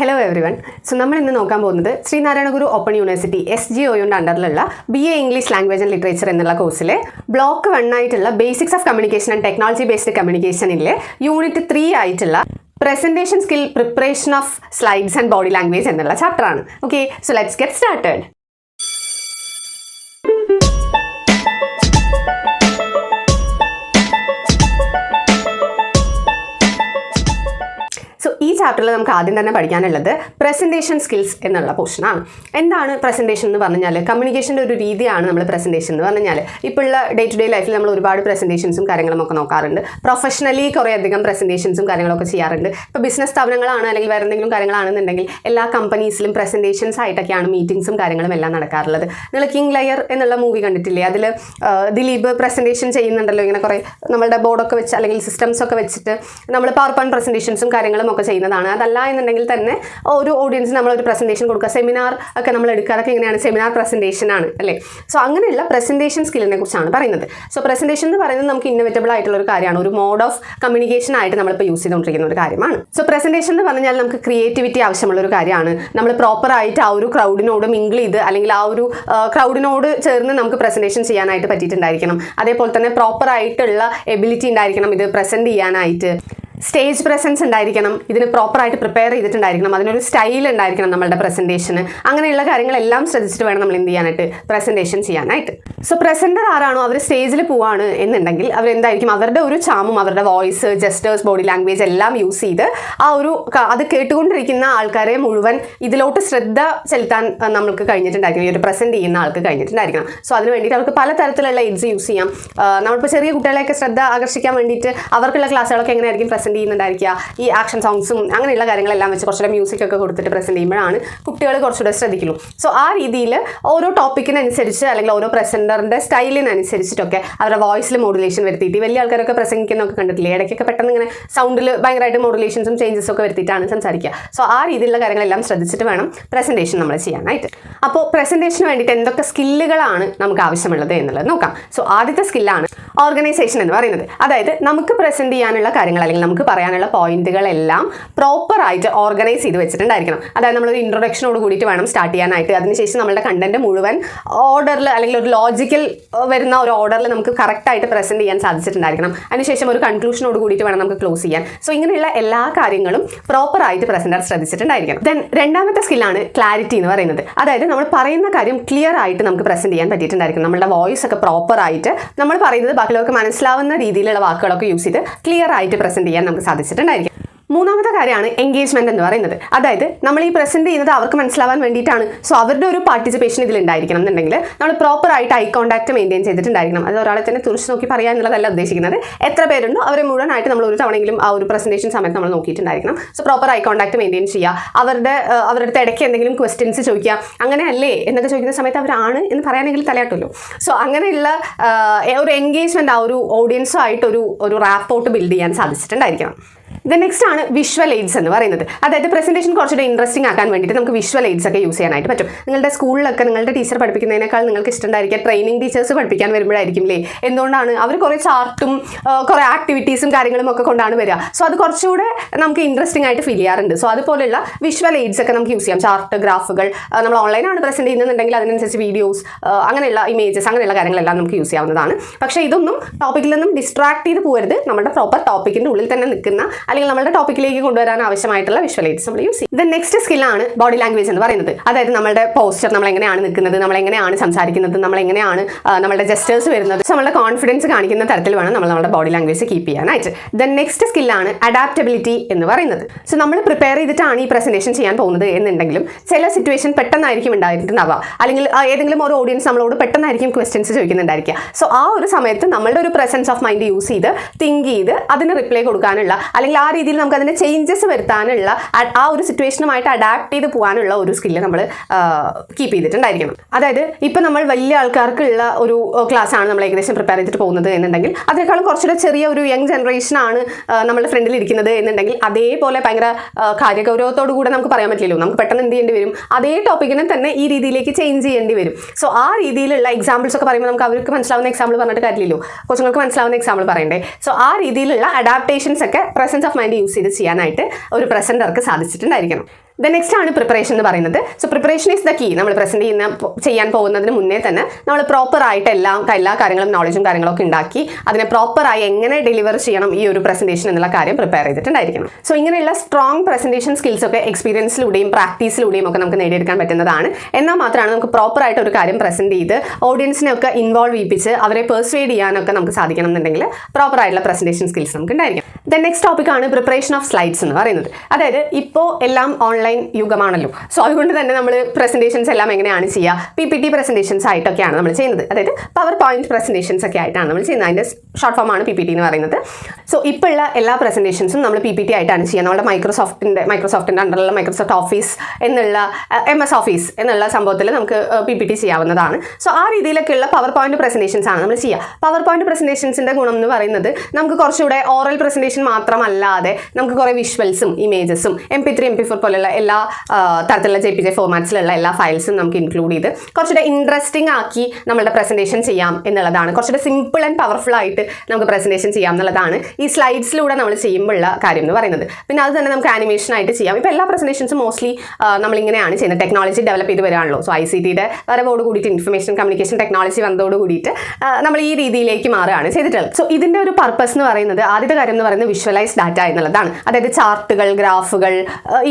Hello every one. So നമ്മൾ ഇന്ന് നോക്കാൻ പോകുന്നത് ശ്രീനാരായണ ഗുരു ഓപ്പൺ യൂണിവേഴ്സിറ്റി SGOയുടെ അണ്ടറിലുള്ള BA English language and literature എന്നുള്ള കോഴ്സിലെ ബ്ലോക്ക് 1 ആയിട്ടുള്ള basics of communication and technology based കമ്മ്യൂണിക്കേഷനിലെ യൂണിറ്റ് 3 ആയിട്ടുള്ള presentation skill preparation of slides and body language എന്നുള്ള ചാപ്റ്റർ ആണ്. Okay, so let's get started. ഈ ചാപ്റ്ററിൽ നമുക്ക് ആദ്യം തന്നെ പഠിക്കാനുള്ളത് പ്രസൻറ്റേഷൻ സ്കിൽസ് എന്നുള്ള പോർഷനാണ്. എന്താണ് പ്രസൻറ്റേഷൻ എന്ന് പറഞ്ഞാൽ? കമ്മ്യൂണിക്കേഷൻ്റെ ഒരു രീതിയാണ് നമ്മൾ പ്രസൻറ്റേഷൻ എന്ന് പറഞ്ഞാൽ. ഇപ്പോഴുള്ള ഡേ ടു ഡേ ലൈഫിൽ നമ്മൾ ഒരുപാട് പ്രസൻറ്റേഷൻസും കാര്യങ്ങളും ഒക്കെ നോക്കാറുണ്ട്. പ്രൊഫഷണലി കുറേ അധികം പ്രസൻറ്റേഷൻസും കാര്യങ്ങളൊക്കെ ചെയ്യാറുണ്ട്. ഇപ്പോൾ ബിസിനസ് സ്ഥാപനങ്ങളാണ് അല്ലെങ്കിൽ വേറെ എന്തെങ്കിലും കാര്യങ്ങളാണെന്നുണ്ടെങ്കിൽ എല്ലാ കമ്പനീസിലും പ്രസൻറ്റേഷൻസ് ആയിട്ടൊക്കെയാണ് മീറ്റിംഗ്സും കാര്യങ്ങളും എല്ലാം നടക്കാറുള്ളത്. നിങ്ങൾ കിങ് ലയർ എന്നുള്ള മൂവി കണ്ടിട്ടില്ലേ? അതിൽ ദിലീപ് പ്രസൻറ്റേഷൻ ചെയ്യുന്നുണ്ടല്ലോ. ഇങ്ങനെ കുറേ നമ്മളുടെ ബോർഡൊക്കെ വെച്ച് അല്ലെങ്കിൽ സിസ്റ്റംസ് ഒക്കെ വെച്ചിട്ട് നമ്മൾ പവർ പോയിന്റ് പ്രസൻറ്റേഷൻസും കാര്യങ്ങളും ഒക്കെ ചെയ്യുന്നതാണ്. അതല്ല എന്നുണ്ടെങ്കിൽ തന്നെ ഒരു ഓഡിയൻസിന് നമ്മളൊരു പ്രസൻറ്റേഷൻ കൊടുക്കുക, സെമിനാർ ഒക്കെ നമ്മൾ എടുക്കുക. അതൊക്കെ എങ്ങനെയാണ്? സെമിനാർ പ്രസൻറ്റേഷൻ ആണ് അല്ലേ? സോ അങ്ങനെയുള്ള പ്രസൻറ്റേഷൻ സ്കില്ലിനെ കുറിച്ചാണ് പറയുന്നത്. സോ പ്രസൻറ്റേഷൻ എന്ന് പറയുന്നത് നമുക്ക് ഇന്നോവേറ്റബിൾ ആയിട്ടുള്ള ഒരു കാര്യമാണ്. ഒരു മോഡ് ഓഫ് കമ്മ്യൂണിക്കേഷൻ ആയിട്ട് നമ്മളിപ്പോൾ യൂസ് ചെയ്തുകൊണ്ടിരിക്കുന്ന ഒരു കാര്യമാണ്. സോ പ്രസൻറ്റേഷൻ എന്ന് പറഞ്ഞാൽ നമുക്ക് ക്രിയേറ്റിവിറ്റി ആവശ്യമുള്ള ഒരു കാര്യമാണ്. നമ്മൾ പ്രോപ്പറായിട്ട് ആ ഒരു ക്രൗഡിനോട് മിങ്കിൾ ചെയ്ത് അല്ലെങ്കിൽ ആ ഒരു ക്രൗഡിനോട് ചേർന്ന് നമുക്ക് പ്രസൻറ്റേഷൻ ചെയ്യാനായിട്ട് പറ്റിയിട്ടുണ്ടായിരിക്കണം. അതേപോലെ തന്നെ പ്രോപ്പറായിട്ടുള്ള എബിലിറ്റി ഉണ്ടായിരിക്കണം ഇത് പ്രസൻറ്റ് ചെയ്യാനായിട്ട്. സ്റ്റേജ് പ്രസൻസ് ഉണ്ടായിരിക്കണം. ഇതിന് പ്രോപ്പറായിട്ട് പ്രിപ്പയർ ചെയ്തിട്ടുണ്ടായിരിക്കണം. അതിനൊരു സ്റ്റൈൽ ഉണ്ടായിരിക്കണം നമ്മളുടെ പ്രസൻറ്റേഷന്. അങ്ങനെയുള്ള കാര്യങ്ങളെല്ലാം ശ്രദ്ധിച്ചിട്ട് വേണം നമ്മൾ എന്ത് ചെയ്യാനായിട്ട്? പ്രസൻറ്റേഷൻ ചെയ്യാനായിട്ട്. സോ പ്രസൻറ്റർ ആരാണോ അവർ സ്റ്റേജിൽ പോവാണ് എന്നുണ്ടെങ്കിൽ അവരെന്തായിരിക്കും? അവരുടെ ഒരു ചാമും അവരുടെ വോയിസ്, ജെസ്റ്റേഴ്സ്, ബോഡി ലാംഗ്വേജ് എല്ലാം യൂസ് ചെയ്ത് ആ ഒരു അത് കേട്ടുകൊണ്ടിരിക്കുന്ന ആൾക്കാരെ മുഴുവൻ ഇതിലോട്ട് ശ്രദ്ധ ചെലുത്താൻ നമുക്ക് കഴിഞ്ഞിട്ടുണ്ടായിരിക്കണം. ഈ ഒരു പ്രസൻറ്റ് ചെയ്യുന്ന ആൾക്ക് കഴിഞ്ഞിട്ടുണ്ടായിരിക്കണം. സോ അതിന് വേണ്ടിയിട്ട് അവർക്ക് പലതരത്തിലുള്ള എയ്ഡ്സ് യൂസ് ചെയ്യാം. നമ്മളിപ്പോൾ ചെറിയ കുട്ടികളെയൊക്കെ ശ്രദ്ധ ആകർഷിക്കാൻ വേണ്ടിയിട്ട് അവർക്കുള്ള ക്ലാസ്സുകളൊക്കെ എങ്ങനെയായിരിക്കും പ്രസൻറ്റ് ചെയ്യുന്നുണ്ടായിരിക്കുക? ഈ ആക്ഷൻ സോങ്സും അങ്ങനെയുള്ള കാര്യങ്ങളെല്ലാം വെച്ച് കുറച്ചുകൂടെ മ്യൂസിക് ഒക്കെ കൊടുത്തിട്ട് പ്രസൻറ്റ് ചെയ്യുമ്പോഴാണ് കുട്ടികൾ കുറച്ചുകൂടെ ശ്രദ്ധിക്കുള്ളൂ. സോ ആ രീതിയിൽ ഓരോ ടോപ്പിക്കിനനുസരിച്ച് അല്ലെങ്കിൽ ഓരോ പ്രസൻറ്ററിൻ്റെ സ്റ്റൈലിനനുസരിച്ചിട്ടൊക്കെ അവരുടെ വോയിസിൽ മോഡുലേഷൻ വരുത്തിയിട്ട് വലിയ ആൾക്കാരൊക്കെ പ്രസംഗിക്കുന്നൊക്കെ കണ്ടിട്ടില്ലേ? ഇടയ്ക്കൊക്കെ പെട്ടെന്ന് ഇങ്ങനെ സൗണ്ടിൽ ഭയങ്കരമായിട്ട് മോഡുലേഷൻസും ചേഞ്ചസും ഒക്കെ വരുത്തിയിട്ടാണ് സംസാരിക്കുക. സോ ആ രീതിയിലുള്ള കാര്യങ്ങളെല്ലാം ശ്രദ്ധിച്ചിട്ട് വേണം പ്രസൻറ്റേഷൻ നമ്മൾ ചെയ്യാനായിട്ട്. അപ്പോൾ പ്രസൻറ്റേഷന് വേണ്ടിയിട്ട് എന്തൊക്കെ സ്കില്ലുകളാണ് നമുക്ക് ആവശ്യമുള്ളത് എന്നുള്ളത് നോക്കാം. സോ ആദ്യത്തെ സ്കില്ലാണ് ഓർഗനൈസേഷൻ എന്ന് പറയുന്നത്. അതായത് നമുക്ക് പ്രസൻറ്റ് ചെയ്യാനുള്ള കാര്യങ്ങൾ അല്ലെങ്കിൽ നമുക്ക് പറയാനുള്ള പോയിന്റുകളെല്ലാം പ്രോപ്പറായിട്ട് ഓർഗനൈസ് ചെയ്ത് വെച്ചിട്ടുണ്ടായിരിക്കണം. അതായത് നമ്മളൊരു ഇൻട്രൊഡക്ഷനോട് കൂടിയിട്ട് വേണം സ്റ്റാർട്ട് ചെയ്യാനായിട്ട്. അതിനുശേഷം നമ്മളുടെ കണ്ടന്റ് മുഴുവൻ ഓർഡറിൽ അല്ലെങ്കിൽ ഒരു ലോജിക്കൽ വരുന്ന ഒരു ഓർഡറിൽ നമുക്ക് കറക്റ്റായിട്ട് പ്രസൻറ്റ് ചെയ്യാൻ സാധിച്ചിട്ടുണ്ടായിരിക്കണം. അതിനുശേഷം ഒരു കൺക്ലൂഷനോട് കൂടിയിട്ട് വേണം നമുക്ക് ക്ലോസ് ചെയ്യാൻ. സോ ഇങ്ങനെയുള്ള എല്ലാ കാര്യങ്ങളും പ്രോപ്പറായിട്ട് പ്രസൻറ്റർ ശ്രദ്ധിച്ചിട്ടുണ്ടായിരിക്കണം. ദെൻ രണ്ടാമത്തെ സ്കില്ലാണ് ക്ലാരിറ്റി എന്ന് പറയുന്നത്. അതായത് നമ്മൾ പറയുന്ന കാര്യം ക്ലിയർ ആയിട്ട് നമുക്ക് പ്രസൻറ്റ് ചെയ്യാൻ പറ്റിയിട്ടുണ്ടായിരിക്കണം. നമ്മുടെ വോയിസ് ഒക്കെ പ്രോപ്പറായിട്ട് നമ്മൾ പറയുന്നത് ബാക്കിയുള്ളവർക്ക് മനസ്സിലാവുന്ന രീതിയിലുള്ള വാക്കുകളൊക്കെ യൂസ് ചെയ്ത് ക്ലിയർ ആയിട്ട് പ്രസൻറ്റ് ചെയ്യാൻ നമുക്ക് സാധിച്ചിട്ടുണ്ടായിരിക്കും. മൂന്നാമത്തെ കാര്യമാണ് എൻഗേജ്മെന്റ് എന്ന് പറയുന്നത്. അതായത് നമ്മൾ ഈ പ്രസന്റ് ചെയ്യുന്നത് അവർക്ക് മനസ്സിലാവാൻ വേണ്ടിയിട്ടാണ്. സോ അവരുടെ ഒരു പാർട്ടിസിപ്പേഷൻ ഇതിൽ ഉണ്ടായിരിക്കണം എന്നുണ്ടെങ്കിൽ നമ്മൾ പ്രോപ്പറായിട്ട് ഐ കോൺടാക്ട് മെയിൻറ്റെയിൻ ചെയ്തിട്ടുണ്ടായിരിക്കണം. അത് ഒരാളെ തന്നെ തുറച്ച് നോക്കി പറയാനുള്ളതല്ല ഉദ്ദേശിക്കുന്നത്. എത്ര പേരുണ്ടോ അവരെ മുഴുവനായിട്ട് നമ്മൾ ഒരു തവണയെങ്കിലും ആ ഒരു പ്രസന്റേഷൻ സമയത്ത് നമ്മൾ നോക്കിയിട്ടുണ്ടായിരിക്കണം. So proper eye contact maintain ചെയ്യുക. അവരുടെ ഇടയ്ക്ക് എന്തെങ്കിലും ക്വസ്റ്റ്യൻസ് ചോദിക്കുക. അങ്ങനെയല്ലേ എന്നൊക്കെ ചോദിക്കുന്ന സമയത്ത് അവരാണ് എന്ന് പറയാനെങ്കിലും തലയാട്ടുമല്ലോ. സോ അങ്ങനെയുള്ള ഒരു എൻഗേജ്മെന്റ് ആ ഒരു ഓഡിയൻസുമായിട്ട് ഒരു റാപ്പോർട്ട് ബിൽഡ് ചെയ്യാൻ സാധിച്ചിട്ടുണ്ടായിരിക്കണം. നെക്സ്റ്റ് ആണ് വിഷ്വൽ എയ്ഡ്സ് എന്ന് പറയുന്നത്. അതായത് പ്രസന്റേഷൻ കുറച്ചുകൂടെ ഇൻട്രസ്റ്റിംഗ് ആക്കാൻ വേണ്ടിയിട്ട് നമുക്ക് വിഷ്വൽ എയ്ഡ്സ് ഒക്കെ യൂസ് ചെയ്യാനായിട്ട് പറ്റും. നിങ്ങളുടെ സ്കൂളിലൊക്കെ നിങ്ങളുടെ ടീച്ചർ പഠിപ്പിക്കുന്നതിനേക്കാൾ നിങ്ങൾക്ക് ഇഷ്ടമുണ്ടായിരിക്കുക ട്രെയിനിങ് ടീച്ചേഴ്സ് പഠിപ്പിക്കാൻ വരുമ്പോഴായിരിക്കും അല്ലേ? എന്തുകൊണ്ടാണ്? അവർ കുറേ ചാർട്ടും കുറേ ആക്ടിവിറ്റീസും കാര്യങ്ങളും ഒക്കെ കൊണ്ടാണ് വരിക. സോ അത് കുറച്ചുകൂടെ നമുക്ക് ഇൻട്രസ്റ്റിംഗ് ആയിട്ട് ഫീൽ ചെയ്യാറുണ്ട്. സോ അതുപോലെയുള്ള വിഷ്വൽ എയ്ഡ്സ് ഒക്കെ നമുക്ക് യൂസ് ചെയ്യാം. ചാർട്ട്, ഗ്രാഫുകൾ, നമ്മൾ ഓൺലൈനാണ് പ്രസന്റ് ചെയ്യുന്നുണ്ടെങ്കിൽ അതിനനുസരിച്ച് വീഡിയോസ്, അങ്ങനെയുള്ള ഇമേജസ്, അങ്ങനെയുള്ള കാര്യങ്ങളെല്ലാം നമുക്ക് യൂസ് ചെയ്യാവുന്നതാണ്. പക്ഷേ ഇതൊന്നും ടോപ്പിക്കിൽ നിന്നും ഡിസ്ട്രാക്ട് ചെയ്ത് പോകരുത്. നമ്മുടെ പ്രോപ്പർ ടോപ്പിക്കിൻ്റെ ഉള്ളിൽ തന്നെ നിൽക്കുന്ന അല്ലെങ്കിൽ നമ്മുടെ ടോപ്പിക്കിലേക്ക് കൊണ്ടുവരാൻ ആവശ്യമായിട്ടുള്ള വിഷ്വൽ എയ്ഡ്സ് നമ്മൾ യൂസ് ചെയ്യും. നെക്സ്റ്റ് സ്കില്ലാണ് ബോഡി ലാംഗ്വേജ് എന്ന് പറയുന്നത്. അതായത് നമ്മുടെ പോസ്ചർ, നമ്മൾ എങ്ങനെയാണ് നിൽക്കുന്നത്, നമ്മൾ എങ്ങനെയാണ് സംസാരിക്കുന്നത്, നമ്മൾ എങ്ങനെയാണ് നമ്മുടെ ജെസ്റ്റേഴ്സ് വരുന്നത്, നമ്മളുടെ കോൺഫിഡൻസ് കാണിക്കുന്ന തരത്തിൽ വേണം നമ്മൾ നമ്മുടെ ബോഡി ലാംഗ്വേജ് കീപ്പ് ചെയ്യാനായിട്ട്. നെക്സ്റ്റ് സ്കില്ലാണ് അഡാപ്റ്റബിലിറ്റി എന്ന് പറയുന്നത്. സോ നമ്മൾ പ്രിപ്പയർ ചെയ്തിട്ടാണ് ഈ പ്രസന്റേഷൻ ചെയ്യാൻ പോകുന്നത് എന്നുണ്ടെങ്കിലും ചില സിറ്റുവേഷൻ പെട്ടെന്നായിരിക്കും ഉണ്ടായിട്ടുണ്ടാവുക. അല്ലെങ്കിൽ ഏതെങ്കിലും ഒരു ഓഡിയൻസ് നമ്മളോട് പെട്ടെന്നായിരിക്കും ക്വസ്റ്റ്യൻസ് ചോദിക്കുന്നുണ്ടായിരിക്കുക. സോ ആ ഒരു സമയത്ത് നമ്മളുടെ ഒരു പ്രസൻസ് ഓഫ് മൈൻഡ് യൂസ് ചെയ്ത് തിങ്ക് ചെയ്ത് അതിന് റിപ്ലൈ കൊടുക്കാനുള്ള അല്ലെങ്കിൽ ആ രീതിയിൽ നമുക്ക് അതിൻ്റെ ചേഞ്ചസ് വരുത്താനുള്ള ആ ഒരു സിറ്റുവേഷനുമായിട്ട് അഡാപ്റ്റ് ചെയ്ത് പോകാനുള്ള ഒരു സ്കില്ല് നമ്മൾ കീപ്പ് ചെയ്തിട്ടുണ്ടായിരിക്കണം. അതായത് ഇപ്പം നമ്മൾ വലിയ ആൾക്കാർക്കുള്ള ഒരു ക്ലാസ്സാണ് നമ്മൾ ഏകദേശം പ്രിപ്പയർ ചെയ്തിട്ട് പോകുന്നത് എന്നുണ്ടെങ്കിൽ അതിനേക്കാളും കുറച്ചുകൂടെ ചെറിയ ഒരു യങ് ജനറേഷനാണ് നമ്മളുടെ ഫ്രണ്ടിൽ ഇരിക്കുന്നത് എന്നുണ്ടെങ്കിൽ അതേപോലെ ഭയങ്കര കാര്യഗൗരവത്തോടു കൂടെ നമുക്ക് പറയാൻ പറ്റില്ലല്ലോ. നമുക്ക് പെട്ടെന്ന് എന്ത് ചെയ്യേണ്ടി വരും? അതേ ടോപ്പിക്കിനെ തന്നെ ഈ രീതിയിലേക്ക് ചേഞ്ച് ചെയ്യേണ്ടി വരും. സോ ആ രീതിയിലുള്ള എക്സാമ്പിൾസ് ഒക്കെ പറയുമ്പോൾ നമുക്ക് അവർക്ക് മനസ്സിലാവുന്ന എക്സാമ്പിൾ പറഞ്ഞിട്ട് കാര്യമില്ലല്ലോ. കൊച്ചുങ്ങൾക്ക് മനസ്സിലാവുന്ന എക്സാമ്പിൾ പറയണ്ടേ? സോ ആ രീതിയിലുള്ള അഡാപ്റ്റേഷൻസ് ഒക്കെ പ്രസൻസ് ഓഫ് മൈൻഡ് യൂസ് ചെയ്ത് ചെയ്യാനായിട്ട് ഒരു പ്രസൻറ്റർക്ക് സാധിച്ചിട്ടുണ്ടായിരിക്കണം. നെക്സ്റ്റ് ആണ് പ്രിപ്പറേഷൻ എന്ന് പറയുന്നത്. So preparation is the key. നമ്മൾ പ്രസന്റ് ചെയ്യാൻ പോകുന്നതിന് മുന്നേ തന്നെ നമ്മൾ പ്രോപ്പർ ആയിട്ട് എല്ലാ കാര്യങ്ങളും നോളജും കാര്യങ്ങളൊക്കെ ഉണ്ടാക്കി അതിനെ പ്രോപ്പറായി എങ്ങനെ ഡെലിവർ ചെയ്യണം ഈ ഒരു പ്രസന്റേഷൻ എന്നുള്ള കാര്യം പ്രിപ്പയർ ചെയ്തിട്ടുണ്ടായിരിക്കണം. സോ ഇങ്ങനെയുള്ള സ്ട്രോങ് പ്രസന്റേഷൻ സ്കിൽസ് ഒക്കെ എക്സ്പീരിയൻസിലൂടെയും പ്രാക്ടീസിലൂടെയും ഒക്കെ നമുക്ക് നേടിയെടുക്കാൻ പറ്റുന്നതാണ്. എന്നാൽ മാത്രമാണ് നമുക്ക് പ്രോപ്പറായിട്ട് ഒരു കാര്യം പ്രസന്റ് ചെയ്ത് ഓഡിയൻസിനെ ഒക്കെ ഇൻവോൾവ് ചെയ്യിപ്പിച്ച് അവരെ പെർസ്വേഡ് ചെയ്യാനൊക്കെ നമുക്ക് സാധിക്കണം എന്നുണ്ടെങ്കിൽ പ്രോപ്പറായിട്ടുള്ള പ്രസന്റേഷൻ സ്കിൽസ് നമുക്ക് ഉണ്ടായിരിക്കും. നെക്സ്റ്റ് ടോപ്പിക്കാണ് പ്രിപ്പറേഷൻ ഓഫ് സ്ലൈഡ്സ് എന്ന് പറയുന്നത്. അതായത് ഇപ്പോൾ എല്ലാം ഓൺലൈൻ യുഗമാണല്ലോ. സോ അതുകൊണ്ട് തന്നെ നമ്മൾ പ്രസന്റേഷൻസ് എല്ലാം എങ്ങനെയാണ് ചെയ്യുക? PPT പ്രസന്റേഷൻസ് ആയിട്ടൊക്കെയാണ് നമ്മൾ ചെയ്യുന്നത്. അതായത് പവർ പോയിന്റ് പ്രസന്റേഷൻസ് ഒക്കെ ആയിട്ടാണ് നമ്മൾ ചെയ്യുന്നത്. അതിൻ്റെ ഷോർട്ട് ഫോം ആണ് PPT എന്ന് പറയുന്നത്. സോ ഇപ്പോൾ ഉള്ള എല്ലാ പ്രസന്റേഷൻസും നമ്മൾ PPT ആയിട്ടാണ് ചെയ്യുക. നമ്മുടെ മൈക്രോസോഫ്റ്റിൻ്റെ അണ്ടറിലുള്ള മൈക്രോസോഫ്റ്റ് ഓഫീസ് എന്നുള്ള MS ഓഫീസ് എന്നുള്ള സംഭവത്തിൽ നമുക്ക് PPT ചെയ്യാവുന്നതാണ്. സോ ആ രീതിയിലൊക്കെയുള്ള പവർ പോയിന്റ് പ്രസന്റേഷൻസ് ആണ് നമ്മൾ ചെയ്യുക. പവർ പോയിന്റ് പ്രസന്റേഷൻസിൻ്റെ ഗുണം എന്ന് പറയുന്നത് നമുക്ക് കുറച്ചുകൂടെ ഓറൽ പ്രസന്റേഷൻ മാത്രമല്ലാതെ നമുക്ക് കുറേ വിഷ്വൽസും ഇമേജസും MP3 MP4 പോലുള്ള എല്ലാ തരത്തിലുള്ള JPG ഫോർമാറ്റ്സിലുള്ള എല്ലാ ഫയൽസും നമുക്ക് ഇൻക്ലൂഡ് ചെയ്ത് കുറച്ചുകൂടെ ഇൻട്രസ്റ്റിംഗ് ആക്കി നമ്മളുടെ പ്രസന്റേഷൻ ചെയ്യാം എന്നുള്ളതാണ്. കുറച്ചുകൂടെ സിമ്പിൾ ആൻഡ് പവർഫുൾ ആയിട്ട് നമുക്ക് പ്രസന്റേഷൻ ചെയ്യാം എന്നുള്ളതാണ് ഈ സ്ലൈഡ്സിലൂടെ നമ്മൾ ചെയ്യുമ്പോഴുള്ള കാര്യം എന്ന് പറയുന്നത്. പിന്നെ അത് തന്നെ നമുക്ക് ആനിമേഷൻ ആയിട്ട് ചെയ്യാം. ഇപ്പോൾ എല്ലാ പ്രസന്റേഷൻസും മോസ്റ്റ്ലി നമ്മളിങ്ങനെയാണ് ചെയ്യുന്നത്. ടെക്നോളജി ഡെവലപ്പ് ചെയ്ത് വരാണല്ലോ. സോ ICTയുടെ വരവോട് കൂടിയിട്ട് ഇൻഫർമേഷൻ കമ്മ്യൂണിക്കേഷൻ ടെക്നോളജി വന്നതോട് കൂടിയിട്ട് നമ്മൾ ഈ രീതിയിലേക്ക് മാറുകയാണ് ചെയ്തിട്ടുള്ളത്. സോ ഇതിൻ്റെ ഒരു പർപ്പസ് എന്ന് പറയുന്നത് ആദ്യത്തെ കാര്യം എന്ന് പറയുന്നത് വിഷ്വലൈസ് ഡാറ്റ എന്നുള്ളതാണ്. അതായത് ചാർട്ടുകൾ, ഗ്രാഫുകൾ,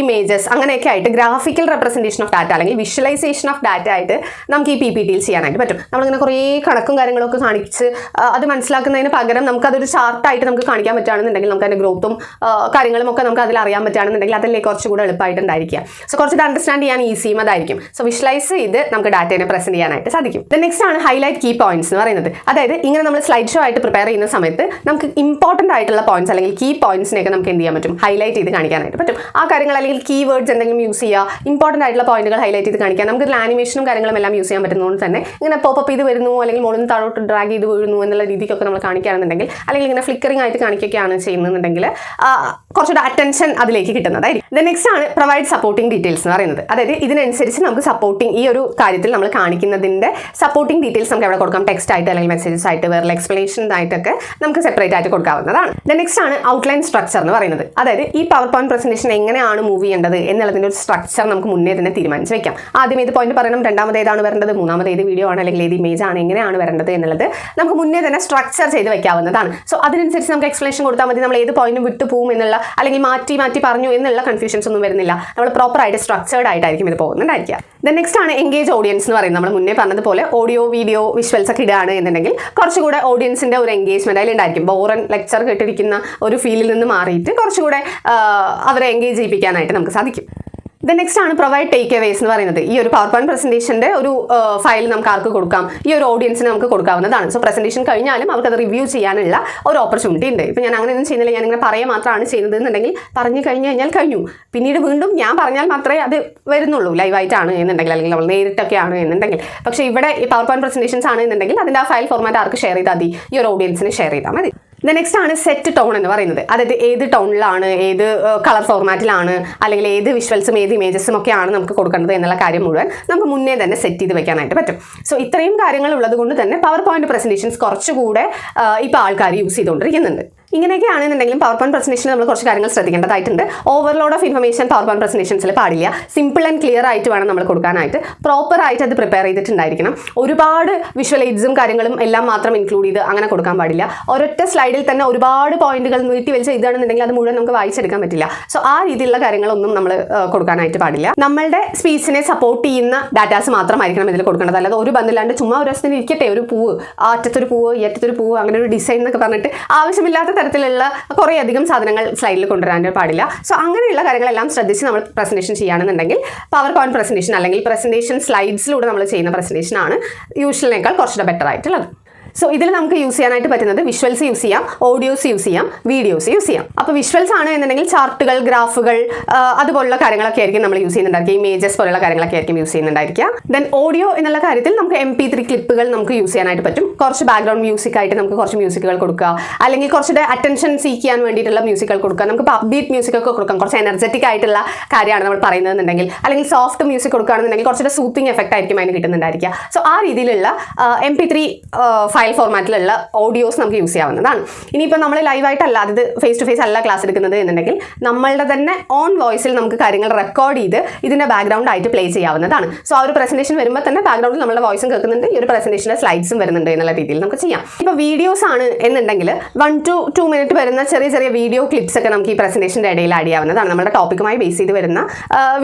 ഇമേജസ് അങ്ങനെയൊക്കെ ആയിട്ട് ഗ്രാഫിക്കൽ റെപ്രസെൻറ്റേഷൻ ഓഫ് ഡാറ്റ അല്ലെങ്കിൽ വിഷ്വലൈസേഷൻ ഓഫ് ഡാറ്റ ആയിട്ട് നമുക്ക് ഈ PPTയിൽ ചെയ്യാനായിട്ട് പറ്റും. നമ്മളിങ്ങനെ കുറേ കണക്കും കാര്യങ്ങളൊക്കെ കാണിച്ച് അത് മനസ്സിലാക്കുന്നതിന് പകരം നമുക്കതൊരു ചാർട്ടായിട്ട് നമുക്ക് കാണിക്കാൻ പറ്റുകയാണെന്നുണ്ടെങ്കിൽ നമുക്ക് അതിൻ്റെ ഗ്രോത്തും കാര്യങ്ങളും ഒക്കെ നമുക്ക് അതിൽ അറിയാൻ പറ്റുകയാണെന്നുണ്ടെങ്കിൽ അതിലേക്ക് കുറച്ചുകൂടെ എളുപ്പമായിട്ടുണ്ടായിരിക്കുക. സോ കുറച്ചുകൂടെ അണ്ടർസ്റ്റാൻഡ് ചെയ്യാൻ ഈസിയും അതായിരിക്കും. സോ വിഷ്വലൈസ് ചെയ്ത് നമുക്ക് ഡാറ്റയെ പ്രസന്റ് ചെയ്യാനായിട്ട് സാധിക്കും. നെക്സ്റ്റ് ആണ് ഹൈലൈറ്റ് കീ പോയിന്റ്സ് എന്ന് പറയുന്നത്. അതായത് ഇങ്ങനെ നമ്മൾ സ്ലൈഡ് ഷോ ആയിട്ട് പ്രിപ്പയർ ചെയ്യുന്ന സമയത്ത് നമുക്ക് ഇമ്പോർട്ടൻ്റ് ആയിട്ടുള്ള പോയിന്റ്സ് അല്ലെങ്കിൽ കീ പോയിന്റ്സിനെയൊക്കെ നമുക്ക് എന്ത് ചെയ്യാൻ പറ്റും? ഹൈലൈറ്റ് ചെയ്ത് കാണിക്കാനായിട്ട് പറ്റും. ആ കാര്യങ്ങൾ അല്ലെങ്കിൽ കീവേഡ്സ് എന്തെങ്കിലും യൂസ് ചെയ്യുക, ഇമ്പോർട്ടൻ്റ് ആയിട്ടുള്ള പോയിന്റുകൾ ഹൈലൈറ്റ് ചെയ്ത് കാണിക്കാൻ നമുക്ക് ഇതിൽ ആനിമേഷനും കാര്യങ്ങളും എല്ലാം യൂസ് ചെയ്യാൻ പറ്റുന്നതുകൊണ്ട് തന്നെ ഇങ്ങനെ പോപ്പപ്പ് ചെയ്ത് വരുന്നു അല്ലെങ്കിൽ മുകളിൽ താഴോട്ട് ഡ്രാഗ് ചെയ്ത് വീഴുന്നു എന്നുള്ള രീതിക്കൊക്കെ നമ്മൾ കാണിക്കുകയാണെന്നുണ്ടെങ്കിൽ അല്ലെങ്കിൽ ഇങ്ങനെ ഫ്ലിക്കറിംഗ് ആയിട്ട് കാണിക്കുകയാണ് ചെയ്യുന്നതെന്നുണ്ടെങ്കിൽ കുറച്ചുകൂടെ അറ്റൻഷൻ അതിലേക്ക് കിട്ടുന്നതായിരിക്കും. നെക്സ്റ്റ് ആണ് പ്രൊവൈഡ് സപ്പോർട്ടിംഗ് ഡീറ്റെയിൽസ് എന്ന് പറയുന്നത്. അതായത് ഇതിനനുസരിച്ച് നമുക്ക് സപ്പോർട്ടിംഗ് ഈ ഒരു കാര്യത്തിൽ നമ്മൾ കാണിക്കുന്നതിൻ്റെ സപ്പോർട്ടിംഗ് ഡീറ്റെയിൽസ് നമുക്ക് എവിടെ കൊടുക്കാം? ടെക്സ്റ്റ് ആയിട്ട് അല്ലെങ്കിൽ മെസ്സേജസ് ആയിട്ട് വേറെ എക്സ്പ്ലനേഷൻ ആയിട്ടൊക്കെ നമുക്ക് സെപ്പറേറ്റ് ആയിട്ട് കൊടുക്കാവുന്നതാണ്. നെക്സ്റ്റ് ആണ് ഔട്ട്ലൈൻ സ്ട്രക്ചർ എന്ന് പറയുന്നത്. അതായത് ഈ പവർ പോയിന്റ് പ്രസന്റേഷൻ എങ്ങനെയാണ് മൂവ് ചെയ്യേണ്ടത് എന്നുള്ളതിൻ്റെ ഒരു സ്ട്രക്ചർ നമുക്ക് മുന്നേ തന്നെ തീരുമാനിച്ച് വെക്കാം. ആദ്യം ഏത് പോയിന്റ് പറയണം, രണ്ടാമത് ഏതാണ് വരേണ്ടത്, മൂന്നാമത് ഏത് വീഡിയോ ആണ് അല്ലെങ്കിൽ ഏത് ഇമേജ് ആണ്, എങ്ങനെയാണ് വരേണ്ടത് എന്നുള്ളത് നമുക്ക് മുന്നേ തന്നെ സ്ട്രക്ചർ ചെയ്ത് വെക്കാവുന്നതാണ്. സോ അതിനനുസരിച്ച് നമുക്ക് എക്സ്പ്ലനേഷൻ കൊടുത്താൽ മതി. നമ്മൾ ഏത് പോയിന്റും വിട്ടു പോകും എന്നുള്ള അല്ലെങ്കിൽ മാറ്റി പറഞ്ഞു എന്നുള്ള കൺഫ്യൂഷൻസ് ഒന്നും വരുന്നില്ല. നമ്മൾ പ്രോപ്പറായിട്ട് സ്ട്രക്ചേർഡ് ആയിട്ടായിരിക്കും ഇത് പോകുന്നുണ്ടായിരിക്കുക. നെക്സ്റ്റ് ആണ് എൻഗേജ് ഓഡിയൻസ് എന്ന് പറയുന്നത്. നമ്മൾ മുന്നേ പറഞ്ഞതുപോലെ ഓഡിയോ വീഡിയോ വിഷ്വൽസ് ഒക്കെ ഇടുകയാണ് എന്നുണ്ടെങ്കിൽ കുറച്ചുകൂടെ ഓഡിയൻസിൻ്റെ ഒരു എൻഗേജ്മെന്റ് അതിലുണ്ടായിരിക്കും. ബോറൻ ലെക്ചർ കേട്ടിരിക്കുന്ന ഒരു ഫീലിൽ നിന്ന് മാറിയിട്ട് കുറച്ചുകൂടെ അവരെ എൻഗേജ് ചെയ്യിപ്പിക്കാനായിട്ട് നമുക്ക് സാധിക്കും. നെക്സ്റ്റ് ആണ് പ്രൊവൈഡ് ടേക്ക് അവേസ് എന്ന് പറയുന്നത്. ഈ ഒരു പവർ പോയിന്റ് പ്രസന്റേഷൻ്റെ ഒരു ഫയൽ നമുക്ക് ആർക്ക് കൊടുക്കാം? ഈ ഒരു ഓഡിയൻസിന് നമുക്ക് കൊടുക്കാവുന്നതാണ്. സോ പ്രസന്റേഷൻ കഴിഞ്ഞാലും അവർക്കത് റിവ്യൂ ചെയ്യാനുള്ള ഒരു ഓപ്പർച്യൂണിറ്റി ഉണ്ട്. ഇപ്പോൾ ഞാൻ അങ്ങനെയൊന്നും ചെയ്യുന്നില്ല, ഞാനിങ്ങനെ പറയുക മാത്രമാണ് ചെയ്യുന്നത് എന്നുണ്ടെങ്കിൽ പറഞ്ഞു കഴിഞ്ഞു. പിന്നീട് വീണ്ടും ഞാൻ പറഞ്ഞാൽ മാത്രമേ അത് വരുന്നുള്ളൂ. ലൈവായിട്ടാണ് എന്നുണ്ടെങ്കിൽ അല്ലെങ്കിൽ നമ്മൾ നേരിട്ടൊക്കെയാണ് എന്നുണ്ടെങ്കിൽ. പക്ഷേ ഇവിടെ ഈ പവർ പോയിന്റ് പ്രസന്റേഷൻസ് ആണ് എന്നുണ്ടെങ്കിൽ അതിൻ്റെ ആ ഫയൽ ഫോർമാറ്റ് ആർക്ക് ഷെയർ ചെയ്താൽ മതി? ഈ ഒരു ഓഡിയൻസിന് ഷെയർ ചെയ്താൽ മതി. നെക്സ്റ്റ് ആണ് സെറ്റ് ടോൺ എന്ന് പറയുന്നത്. അതായത് ഏത് ടോണിലാണ്, ഏത് കളർ ഫോർമാറ്റിലാണ് അല്ലെങ്കിൽ ഏത് വിഷ്വൽസും ഏത് ഇമേജസും ഒക്കെയാണ് നമുക്ക് കൊടുക്കേണ്ടത് എന്നുള്ള കാര്യം മുഴുവൻ നമുക്ക് മുന്നേ തന്നെ സെറ്റ് ചെയ്ത് വെക്കാനായിട്ട് പറ്റും. സോ ഇത്രയും കാര്യങ്ങൾ ഉള്ളത് കൊണ്ട് തന്നെ പവർ പോയിന്റ് പ്രസന്റേഷൻസ് കുറച്ചുകൂടെ ഇപ്പോൾ ആൾക്കാർ യൂസ് ചെയ്തുകൊണ്ടിരിക്കുന്നുണ്ട്. ഇങ്ങനെയൊക്കെയാണെന്നുണ്ടെങ്കിലും പവർ പോയിന്റ് പ്രസന്റേഷനിൽ നമ്മൾ കുറച്ച് കാര്യങ്ങൾ ശ്രദ്ധിക്കേണ്ടതായിട്ടുണ്ട്. Overload of information power point പ്രസന്റേഷൻസിൽ പാടില്ല. സിമ്പിൾ ആൻഡ് ക്ലിയർ ആയിട്ട് വേണം നമ്മൾ കൊടുക്കാനായിട്ട്. പ്രോപ്പറായിട്ട് അത് പ്രിപ്പയർ ചെയ്തിട്ടുണ്ടായിരിക്കണം. ഒരുപാട് വിഷ്വൽ എയ്ഡ്സും കാര്യങ്ങളും എല്ലാം മാത്രം ഇൻക്ലൂഡ് ചെയ്ത് അങ്ങനെ കൊടുക്കാൻ പാടില്ല. ഒരൊറ്റ സ്ലൈഡിൽ തന്നെ ഒരുപാട് പോയിന്റുകൾ നീട്ടി വലിച്ച് എഴുതുകയാണെന്നുണ്ടെങ്കിൽ അത് മുഴുവൻ നമുക്ക് വായിച്ചെടുക്കാൻ പറ്റില്ല. സോ ആ രീതിയിലുള്ള കാര്യങ്ങളൊന്നും നമ്മൾ കൊടുക്കാനായിട്ട് പാടില്ല. നമ്മളുടെ സ്പീച്ചിനെ സപ്പോർട്ട് ചെയ്യുന്ന ഡാറ്റാസ് മാത്രമായിരിക്കണം ഇതിൽ കൊടുക്കേണ്ടത്. അല്ലാതെ ഒരു ബന്ധമില്ലാണ്ട് ചുമ്മാ ഒരു ദിവസത്തിന് ഇരിക്കട്ടെ ഒരു പൂവ്, ആ അറ്റത്തൊരു പൂവ് ഈ അറ്റത്തൊരു പൂവ് അങ്ങനെ ഒരു ഡിസൈൻ എന്നൊക്കെ പറഞ്ഞിട്ട് ആവശ്യമില്ലാത്ത തരത്തിലുള്ള കുറേ അധികം സാധനങ്ങൾ സ്ലൈഡിൽ കൊണ്ടുവരാൻ പാടില്ല. സോ അങ്ങനെയുള്ള കാര്യങ്ങളെല്ലാം ശ്രദ്ധിച്ച് നമ്മൾ പ്രസന്റേഷൻ ചെയ്യുകയാണെന്നുണ്ടെങ്കിൽ പവർ പോയിന്റ് പ്രസന്റേഷൻ അല്ലെങ്കിൽ പ്രസന്റേഷൻ സ്ലൈഡ്സിലൂടെ നമ്മൾ ചെയ്യുന്ന പ്രസന്റേഷനാണ് യൂഷ്വലിനേക്കാൾ കുറച്ചുകൂടെ ബെറ്റർ ആയിട്ടുള്ളത്. സോ ഇതിൽ നമുക്ക് യൂസ് ചെയ്യാനായിട്ട് പറ്റുന്നത് വിഷ്വൽസ് യൂസ് ചെയ്യാം, ഓഡിയോസ് യൂസ് ചെയ്യാം, വീഡിയോസ് യൂസ് ചെയ്യാം. അപ്പോൾ വിഷ്വൽസ് ആണ് എന്നുണ്ടെങ്കിൽ ചാർട്ടുകൾ, ഗ്രാഫുകൾ അതുപോലുള്ള കാര്യങ്ങളൊക്കെ ആയിരിക്കും നമ്മൾ യൂസ് ചെയ്യുന്നുണ്ടായിരിക്കുക. ഇമേജസ് പോലുള്ള കാര്യങ്ങളൊക്കെ ആയിരിക്കും യൂസ് ചെയ്യുന്നുണ്ടായിരിക്കുക. ദെൻ ഓഡിയോ എന്നുള്ള കാര്യത്തിൽ നമുക്ക് MP3 ക്ലിപ്പുകൾ നമുക്ക് യൂസ് ചെയ്യാനായിട്ട് പറ്റും. കുറച്ച് ബാക്ക്ഗ്രൗണ്ട് മ്യൂസിക് ആയിട്ട് നമുക്ക് കുറച്ച് മ്യൂസിക്കുകൾ കൊടുക്കുക, അല്ലെങ്കിൽ കുറച്ചുകൂടെ അറ്റൻഷൻ സീക്ക് ചെയ്യാൻ വേണ്ടിയിട്ടുള്ള മ്യൂസിക്കുകൾ കൊടുക്കുക. നമുക്ക് അപ്ബീറ്റ് മ്യൂസിക് ഒക്കെ കൊടുക്കാം. കുറച്ച് എനർജറ്റിക് ആയിട്ടുള്ള കാര്യമാണ് നമ്മൾ പറയുന്നതെന്നുണ്ടെങ്കിൽ, അല്ലെങ്കിൽ സോഫ്റ്റ് മ്യൂസിക് കൊടുക്കുകയാണെന്നുണ്ടെങ്കിൽ കുറച്ചുകൂടെ സൂത്തിങ് എഫക്റ്റ് ആയിരിക്കും അതിന് കിട്ടുന്നുണ്ടായിരിക്കുക. സോ ആ രീതിയിലുള്ള MP3 ഫയൽ ഫോർമാറ്റിലുള്ള ഓഡിയോസ് നമുക്ക് യൂസ് ചെയ്യാവുന്നതാണ്. ഇനിയിപ്പോൾ നമ്മൾ ലൈവായിട്ടല്ല, അത് ഫേസ് ടു ഫേസ് അല്ല ക്ലാസ് എടുക്കുന്നത് എന്നുണ്ടെങ്കിൽ നമ്മളുടെ തന്നെ ഓൺ വോയിസിൽ നമുക്ക് കാര്യങ്ങൾ റെക്കോർഡ് ചെയ്ത് ഇതിൻ്റെ ബാക്ക്ഗ്രൗണ്ട് ആയിട്ട് പ്ലേ ചെയ്യാവുന്നതാണ്. സോ ആ ഒരു പ്രസന്റേഷൻ വരുമ്പോൾ തന്നെ ബാക്ക്ഗ്രൗണ്ടിൽ നമ്മുടെ വോയിസും കേൾക്കുന്നുണ്ട്, ഈ ഒരു പ്രസന്റേഷൻ്റെ സ്ലൈഡ്സും വരുന്നുണ്ട് എന്നുള്ള രീതിയിൽ നമുക്ക് ചെയ്യാം. ഇപ്പോൾ വീഡിയോസ് ആണ് എന്നുണ്ടെങ്കിൽ 1 to 2 മിനിറ്റ് വരുന്ന ചെറിയ ചെറിയ വീഡിയോ ക്ലിപ്സ് ഒക്കെ നമുക്ക് ഈ പ്രസന്റേഷൻ്റെ ഇടയിൽ ആഡ് ചെയ്യാവുന്നതാണ്. നമ്മുടെ ടോപ്പിക്കുമായി ബേസ് ചെയ്ത് വരുന്ന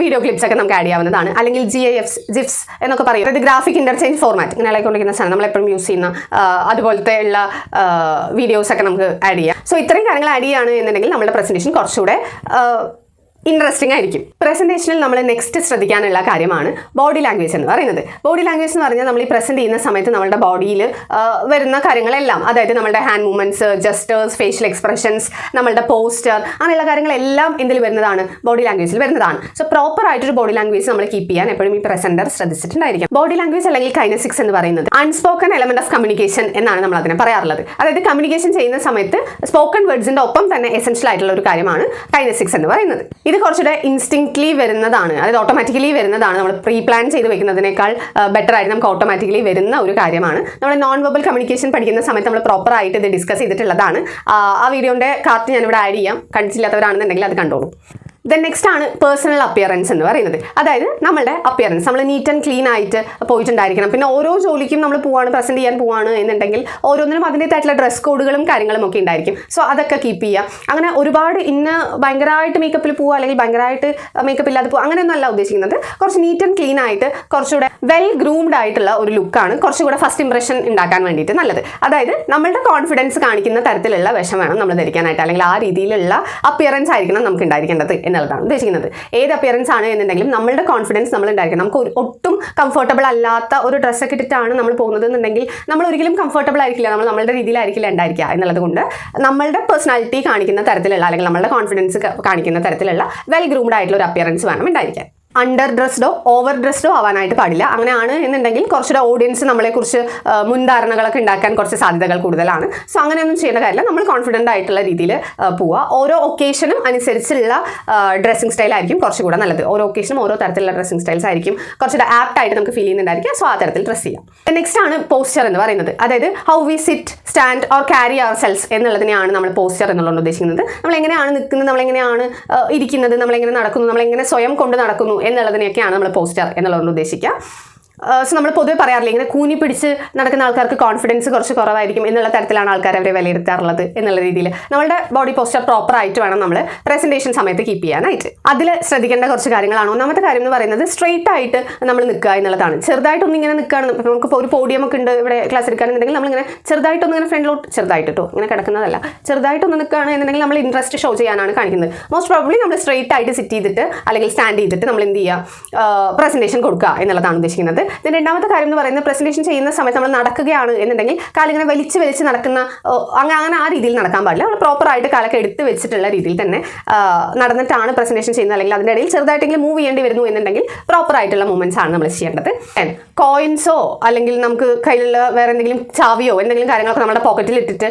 വീഡിയോ ക്ലിപ്സ് ഒക്കെ നമുക്ക് ആഡ് ചെയ്യാവുന്നതാണ്. അല്ലെങ്കിൽ GIFs എന്നൊക്കെ പറയും, അതായത് ഗ്രാഫിക് ഇന്റർചേഞ്ച് ഫോർമാറ്റ് ഇങ്ങനെ ആയിക്കൊണ്ടിരിക്കുന്ന സാധനം നമ്മൾ എപ്പോഴും യൂസ് ചെയ്യുന്ന അതുപോലത്തെ ഉള്ള വീഡിയോസ് ഒക്കെ നമുക്ക് ആഡ് ചെയ്യാം. സോ ഇത്രയും കാര്യങ്ങൾ ആഡ് ചെയ്യുകയാണ് എന്നുണ്ടെങ്കിൽ നമ്മുടെ പ്രസന്റേഷൻ കുറച്ചുകൂടെ ഇൻട്രസ്റ്റിംഗ് ആയിരിക്കും. പ്രസന്റേഷനിൽ നമ്മൾ നെക്സ്റ്റ് ശ്രദ്ധിക്കാനുള്ള കാര്യമാണ് ബോഡി ലാംഗ്വേജ് എന്ന് പറയുന്നത്. ബോഡി ലാംഗ്വേജ് എന്ന് പറഞ്ഞാൽ നമ്മൾ ഈ പ്രസന്റ് ചെയ്യുന്ന സമയത്ത് നമ്മുടെ ബോഡിയിൽ വരുന്ന കാര്യങ്ങളെല്ലാം, അതായത് നമ്മുടെ hand movements, gestures, facial expressions, നമ്മുടെ പോസ്റ്റർ, അങ്ങനെയുള്ള കാര്യങ്ങളെല്ലാം എന്തിൽ വരുന്നതാണ്? ബോഡി ലാംഗ്വേജിൽ വരുന്നതാണ്. സോ പ്രോപ്പർ ആയിട്ടൊരു ബോഡി ലാംഗ്വേജ് നമ്മൾ കീപ്പ് ചെയ്യാൻ എപ്പോഴും ഈ പ്രസന്റർ ശ്രദ്ധിച്ചിട്ടുണ്ടായിരിക്കും. ബോഡി ലാംഗ്വേജ് അല്ലെങ്കിൽ കൈനസിക്സ് എന്ന് പറയുന്നത് അൺസ്പോക്കൺ എലമെന്റ് ഓഫ് കമ്മ്യൂണിക്കേഷൻ എന്നാണ് നമ്മൾ അതിനെ പറയാറുള്ളത്. അതായത് കമ്മ്യൂണിക്കേഷൻ ചെയ്യുന്ന സമയത്ത് സ്പോക്കൺ വേർഡ്സിന്റെ ഒപ്പം തന്നെ എസെൻഷ്യൽ ആയിട്ടുള്ള ഒരു കാര്യമാണ് കൈനസിക്സ് എന്ന് പറയുന്നത്. ഇത് കുറച്ചുകൂടെ ഇൻസ്റ്റിങ്ക്റ്റ്ലി വരുന്നതാണ്, അതായത് ഓട്ടോമാറ്റിക്കലി വരുന്നതാണ്. നമ്മൾ പ്രീ പ്ലാൻ ചെയ്ത് വെക്കുന്നതിനേക്കാൾ ബെറ്റർ ആയിട്ട് നമുക്ക് ഓട്ടോമാറ്റിക്കലി വരുന്ന ഒരു കാര്യമാണ്. നമ്മൾ നോൺ വെർബൽ കമ്മ്യൂണിക്കേഷൻ പഠിക്കുന്ന സമയത്ത് നമ്മൾ പ്രോപ്പർ ആയിട്ട് ഇത് ഡിസ്കസ് ചെയ്തിട്ടുള്ളതാണ്. ആ വീഡിയോന്റെ കാർട്ട് ഞാനിവിടെ ആഡ് ചെയ്യാം, കണ്ടിട്ടില്ലാത്തവരാണെന്നുണ്ടെങ്കിൽ അത് കണ്ടോളൂ. ദെൻ നെക്സ്റ്റ് ആണ് പേഴ്സണൽ അപ്പിയറൻസ് എന്ന് പറയുന്നത്. അതായത് നമ്മളുടെ അപ്പിയറൻസ്, നമ്മൾ നീറ്റ് ആൻഡ് ക്ലീൻ ആയിട്ട് പോയിട്ടുണ്ടായിരിക്കണം. പിന്നെ ഓരോ ജോലിക്കും നമ്മൾ പോവാണ്, പ്രസന്റ് ചെയ്യാൻ പോവാണ് എന്നുണ്ടെങ്കിൽ ഓരോന്നിനും അതിൻ്റെതായിട്ടുള്ള ഡ്രസ് കോഡുകളും കാര്യങ്ങളും ഒക്കെ ഉണ്ടായിരിക്കും. സോ അതൊക്കെ കീപ്പ് ചെയ്യുക. അങ്ങനെ ഒരുപാട് ഭയങ്കരമായിട്ട് മേക്കപ്പിൽ പോവുക അല്ലെങ്കിൽ ഭയങ്കരമായിട്ട് മേക്കപ്പ് ഇല്ലാതെ പോവുക അങ്ങനെയൊന്നും അല്ല ഉദ്ദേശിക്കുന്നത്. കുറച്ച് നീറ്റ് ആൻഡ് ക്ലീൻ ആയിട്ട് കുറച്ചുകൂടെ വെൽ ഗ്രൂംഡ് ആയിട്ടുള്ള ഒരു ലുക്കാണ് കുറച്ചുകൂടെ ഫസ്റ്റ് ഇംപ്രഷൻ ഉണ്ടാക്കാൻ വേണ്ടിയിട്ട് നല്ലത്. അതായത് നമ്മളുടെ കോൺഫിഡൻസ് കാണിക്കുന്ന തരത്തിലുള്ള വേഷം വേണം നമ്മൾ ധരിക്കാനായിട്ട്, അല്ലെങ്കിൽ ആ രീതിയിലുള്ള അപ്പിയറൻസ് ആയിരിക്കണം നമുക്ക് ഉണ്ടായിരിക്കേണ്ടത് എന്നുള്ളതാണ് ഉദ്ദേശിക്കുന്നത്. ഏത് അപ്പിയറൻസ് ആണ് എന്നുണ്ടെങ്കിലും നമ്മളുടെ കോൺഫിഡൻസ് നമ്മൾ ഉണ്ടായിരിക്കണം. നമുക്ക് ഒട്ടും കംഫർട്ടബിൾ അല്ലാത്ത ഒരു ഡ്രസ്സൊക്കെ ഇട്ടിട്ടാണ് നമ്മൾ പോകുന്നത് എന്നുണ്ടെങ്കിൽ നമ്മൾ ഒരിക്കലും കംഫർട്ടബിൾ ആയിരിക്കില്ല, നമ്മൾ നമ്മളുടെ രീതിയിലായിരിക്കില്ല ഉണ്ടായിരിക്കുക. എന്നുള്ളത് കൊണ്ട് നമ്മളുടെ പേഴ്സണാലിറ്റി കാണിക്കുന്ന തരത്തിലുള്ള അല്ലെങ്കിൽ നമ്മളുടെ കോൺഫിഡൻസ് കാണിക്കുന്ന തരത്തിലുള്ള വെൽ ഗ്രൂംഡ് ആയിട്ടുള്ള ഒരു അപ്പിയറൻസ് വേണം ഉണ്ടായിരിക്കാൻ. അണ്ടർ ഡ്രസ്ഡോ ഓവർ ഡ്രസ്ഡോ ആവാനായിട്ട് പാടില്ല. അങ്ങനെയാണ് എന്നുണ്ടെങ്കിൽ കുറച്ചുകൂടെ ഓഡിയൻസ് നമ്മളെക്കുറിച്ച് മുൻധാരണകളൊക്കെ ഉണ്ടാക്കാൻ കുറച്ച് സാധ്യതകൾ കൂടുതലാണ്. സോ അങ്ങനെയൊന്നും ചെയ്യേണ്ട കാര്യമില്ല. നമ്മൾ കോൺഫിഡൻ്റ് ആയിട്ടുള്ള രീതിയിൽ പോവുക. ഓരോ ഒക്കേഷനും അനുസരിച്ചുള്ള ഡ്രസ്സിംഗ് സ്റ്റൈൽ ആയിരിക്കും കുറച്ചുകൂടെ നല്ലത്. ഓരോ ഒക്കേഷനും ഓരോ തരത്തിലുള്ള ഡ്രസ്സിംഗ് സ്റ്റൈൽസ് ആയിരിക്കും കുറച്ചുകൂടെ ആപ്റ്റ് ആയിട്ട് നമുക്ക് ഫീൽ ചെയ്യുന്നുണ്ടായിരിക്കും. സോ ആ തരത്തിൽ ഡ്രസ് ചെയ്യാം. നെക്സ്റ്റ് ആണ് പോസ്ചർ എന്ന് പറയുന്നത്. അതായത് how we sit, stand or carry ourselves എന്നുള്ളതിനെയാണ് നമ്മൾ പോസ്ചർ എന്നുള്ളത് ഉദ്ദേശിക്കുന്നത്. നമ്മൾ എങ്ങനെയാണ് നിൽക്കുന്നത്, നമ്മളെങ്ങനെയാണ് ഇരിക്കുന്നത്, നമ്മളെങ്ങനെ നടക്കുന്നു, നമ്മളെങ്ങനെ സ്വയം കൊണ്ട് നടക്കുന്നു എന്നുള്ളതിനെയൊക്കെയാണ് നമ്മൾ പോസ്റ്റർ എന്നുള്ളതുകൊണ്ട് ഉദ്ദേശിക്കുക. സോ നമ്മൾ പൊതുവെ പറയാറില്ല, ഇങ്ങനെ കൂനി പിടിച്ച് നടക്കുന്ന ആൾക്കാർക്ക് കോൺഫിഡൻസ് കുറച്ച് കുറവായിരിക്കും എന്നുള്ള തരത്തിലാണ് ആൾക്കാർ അവരെ വിലയിരുത്താറുള്ളത് എന്നുള്ള രീതിയിൽ നമ്മളുടെ ബോഡി പോസ്റ്റർ പ്രോപ്പർ ആയിട്ട് വേണം നമ്മൾ പ്രസന്റേഷൻ സമയത്ത് കീപ്പ് ചെയ്യാനായിട്ട്. അതിൽ ശ്രദ്ധിക്കേണ്ട കുറച്ച് കാര്യങ്ങളാണ്. ഒന്നാമത്തെ കാര്യം എന്ന് പറയുന്നത് സ്ട്രെയിറ്റ് ആയിട്ട് നമ്മൾ നിൽക്കുക എന്നുള്ളതാണ്. ചെറുതായിട്ടൊന്നും ഇങ്ങനെ നിൽക്കുകയാണ്. നമുക്കിപ്പോൾ ഒരു പോഡിയം ഒക്കെ ഉണ്ട് ഇവിടെ ക്ലാസ് എടുക്കുകയാണെന്നുണ്ടെങ്കിൽ നമ്മളിങ്ങനെ ചെറുതായിട്ടൊന്നും ഇങ്ങനെ ഫ്രണ്ടിലോട്ട് ചെറുതായിട്ടോ ഇങ്ങനെ കിടക്കുന്നതല്ല, ചെറുതായിട്ടൊന്ന് നിൽക്കുകയാണ് എന്നുണ്ടെങ്കിൽ നമ്മൾ ഇൻട്രസ്റ്റ് ഷോ ചെയ്യാനാണ് കാണിക്കുന്നത്. മോസ്റ്റ് പ്രോബ്ലി നമ്മൾ സ്ട്രെയിറ്റ് ആയിട്ട് സിറ്റ് ചെയ്തിട്ട് അല്ലെങ്കിൽ സ്റ്റാൻഡ് ചെയ്തിട്ട് നമ്മൾ എന്ത് ചെയ്യുക, പ്രസന്റേഷൻ കൊടുക്കുക എന്നുള്ളതാണ് ഉദ്ദേശിക്കുന്നത്. ഇതിൻ്റെ രണ്ടാമത്തെ കാര്യം എന്ന് പറയുന്നത് പ്രസന്റേഷൻ ചെയ്യുന്ന സമയത്ത് നമ്മൾ നടക്കുകയാണ് എന്നുണ്ടെങ്കിൽ കാലിങ്ങനെ വലിച്ച് നടക്കുന്ന അങ്ങനെ ആ രീതിയിൽ നടക്കാൻ പാടില്ല. നമ്മൾ പ്രോപ്പറായിട്ട് കാലൊക്കെ എടുത്ത് വെച്ചിട്ടുള്ള രീതിയിൽ തന്നെ നടന്നിട്ടാണ് പ്രസന്റേഷൻ ചെയ്യുന്നത്. അല്ലെങ്കിൽ അതിൻ്റെ ഇടയിൽ ചെറുതായിട്ടെങ്കിലും മൂവ് ചെയ്യേണ്ടി വരുന്നു എന്നുണ്ടെങ്കിൽ പ്രോപ്പറായിട്ടുള്ള മൂവ്മെൻറ്റ്സ് ആണ് നമ്മൾ ചെയ്യേണ്ടത്. കോയിൻസോ അല്ലെങ്കിൽ നമുക്ക് കയ്യിലുള്ള വേറെ എന്തെങ്കിലും ചാവിയോ എന്തെങ്കിലും കാര്യങ്ങളൊക്കെ നമ്മുടെ പോക്കറ്റിൽ ഇട്ടിട്ട്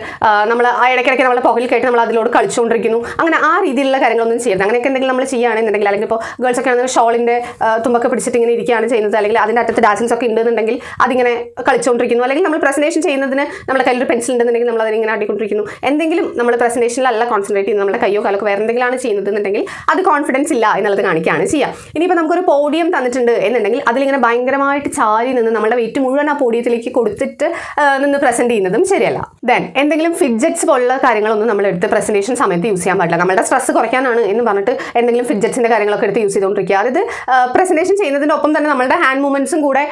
നമ്മൾ ആ ഇടയ്ക്കിടയ്ക്ക് നമ്മുടെ പോക്കറ്റിൽ കയറ്റി നമ്മൾ അതിലോട് കളിച്ചുകൊണ്ടിരിക്കുന്നു, അങ്ങനെ ആ രീതിയിലുള്ള കാര്യങ്ങളൊന്നും ചെയ്യരുത്. അങ്ങനെയൊക്കെ എന്തെങ്കിലും നമ്മൾ ചെയ്യുകയാണെന്നുണ്ടെങ്കിൽ, അല്ലെങ്കിൽ ഇപ്പോൾ ഗേൾസ് ഒക്കെ ആണെങ്കിൽ ഷോളിൻ്റെ തുമ്പൊക്കെ പിടിച്ചിട്ട് ഇങ്ങനെ ഇരിക്കുകയാണ് ചെയ്യുന്നത്, അല്ലെങ്കിൽ അതിൻ്റെ അറ്റത്ത് ഡാൻസൻസ് ഒക്കെ ഉണ്ടെന്നുണ്ടെങ്കിൽ അതിങ്ങനെ കളിച്ചുകൊണ്ടിരിക്കുന്നു, അല്ലെങ്കിൽ നമ്മൾ പ്രസന്റേഷൻ ചെയ്യുന്നതിന് നമ്മുടെ കയ്യിൽ ഒരു പെൻസിൽ ഉണ്ടെന്നുണ്ടെങ്കിൽ നമ്മൾ അതിങ്ങനെ ആട്ടിക്കൊണ്ടിരിക്കുന്നു. എന്തെങ്കിലും നമ്മൾ പ്രസന്റേഷനിലല്ല കോൺസെൻട്രേറ്റ് ചെയ്യുന്നത്, നമ്മുടെ കയ്യോ കാലൊക്കെ വേറെ എന്തെങ്കിലുമാണ് ചെയ്യുന്നതെന്നുണ്ടെങ്കിൽ അത് കോൺഫിഡൻസ് ഇല്ല എന്നുള്ളത് കാണിക്കുകയാണ് ചെയ്യുക. ഇനിയിപ്പോൾ നമുക്കൊരു പോഡിയം തന്നിട്ടുണ്ട് എന്നുണ്ടെങ്കിൽ അതിലിങ്ങനെ ഭയങ്കരമായിട്ട് ചാരി നിന്ന് നമ്മുടെ വെയിറ്റ് മുഴുവൻ ആ പോഡിയത്തിലേക്ക് കൊടുത്തിട്ട് നിന്ന് പ്രസന്റ് ചെയ്യുന്നതും ശരിയല്ല. ദെൻ എന്തെങ്കിലും ഫിഡ്ജറ്റ്സ് പോലുള്ള കാര്യങ്ങളൊന്നും നമ്മൾ എടുത്ത് പ്രസന്റേഷൻ സമയത്ത് യൂസ് ചെയ്യാൻ പാടില്ല. നമ്മുടെ സ്ട്രെസ് കുറയ്ക്കാനാണ് എന്ന് പറഞ്ഞിട്ട് എന്തെങ്കിലും ഫിഡ്ജറ്റ്സിൻ്റെ കാര്യങ്ങളൊക്കെ എടുത്ത് യൂസ് ചെയ്തുകൊണ്ടിരിക്കുക. അതായത് പ്രസന്റേഷൻ ചെയ്യുന്നതിൻ്റെ ഒപ്പം തന്നെ നമ്മുടെ ഹാൻഡ് മൂവ്മെൻറ്റ്സും കൂടെ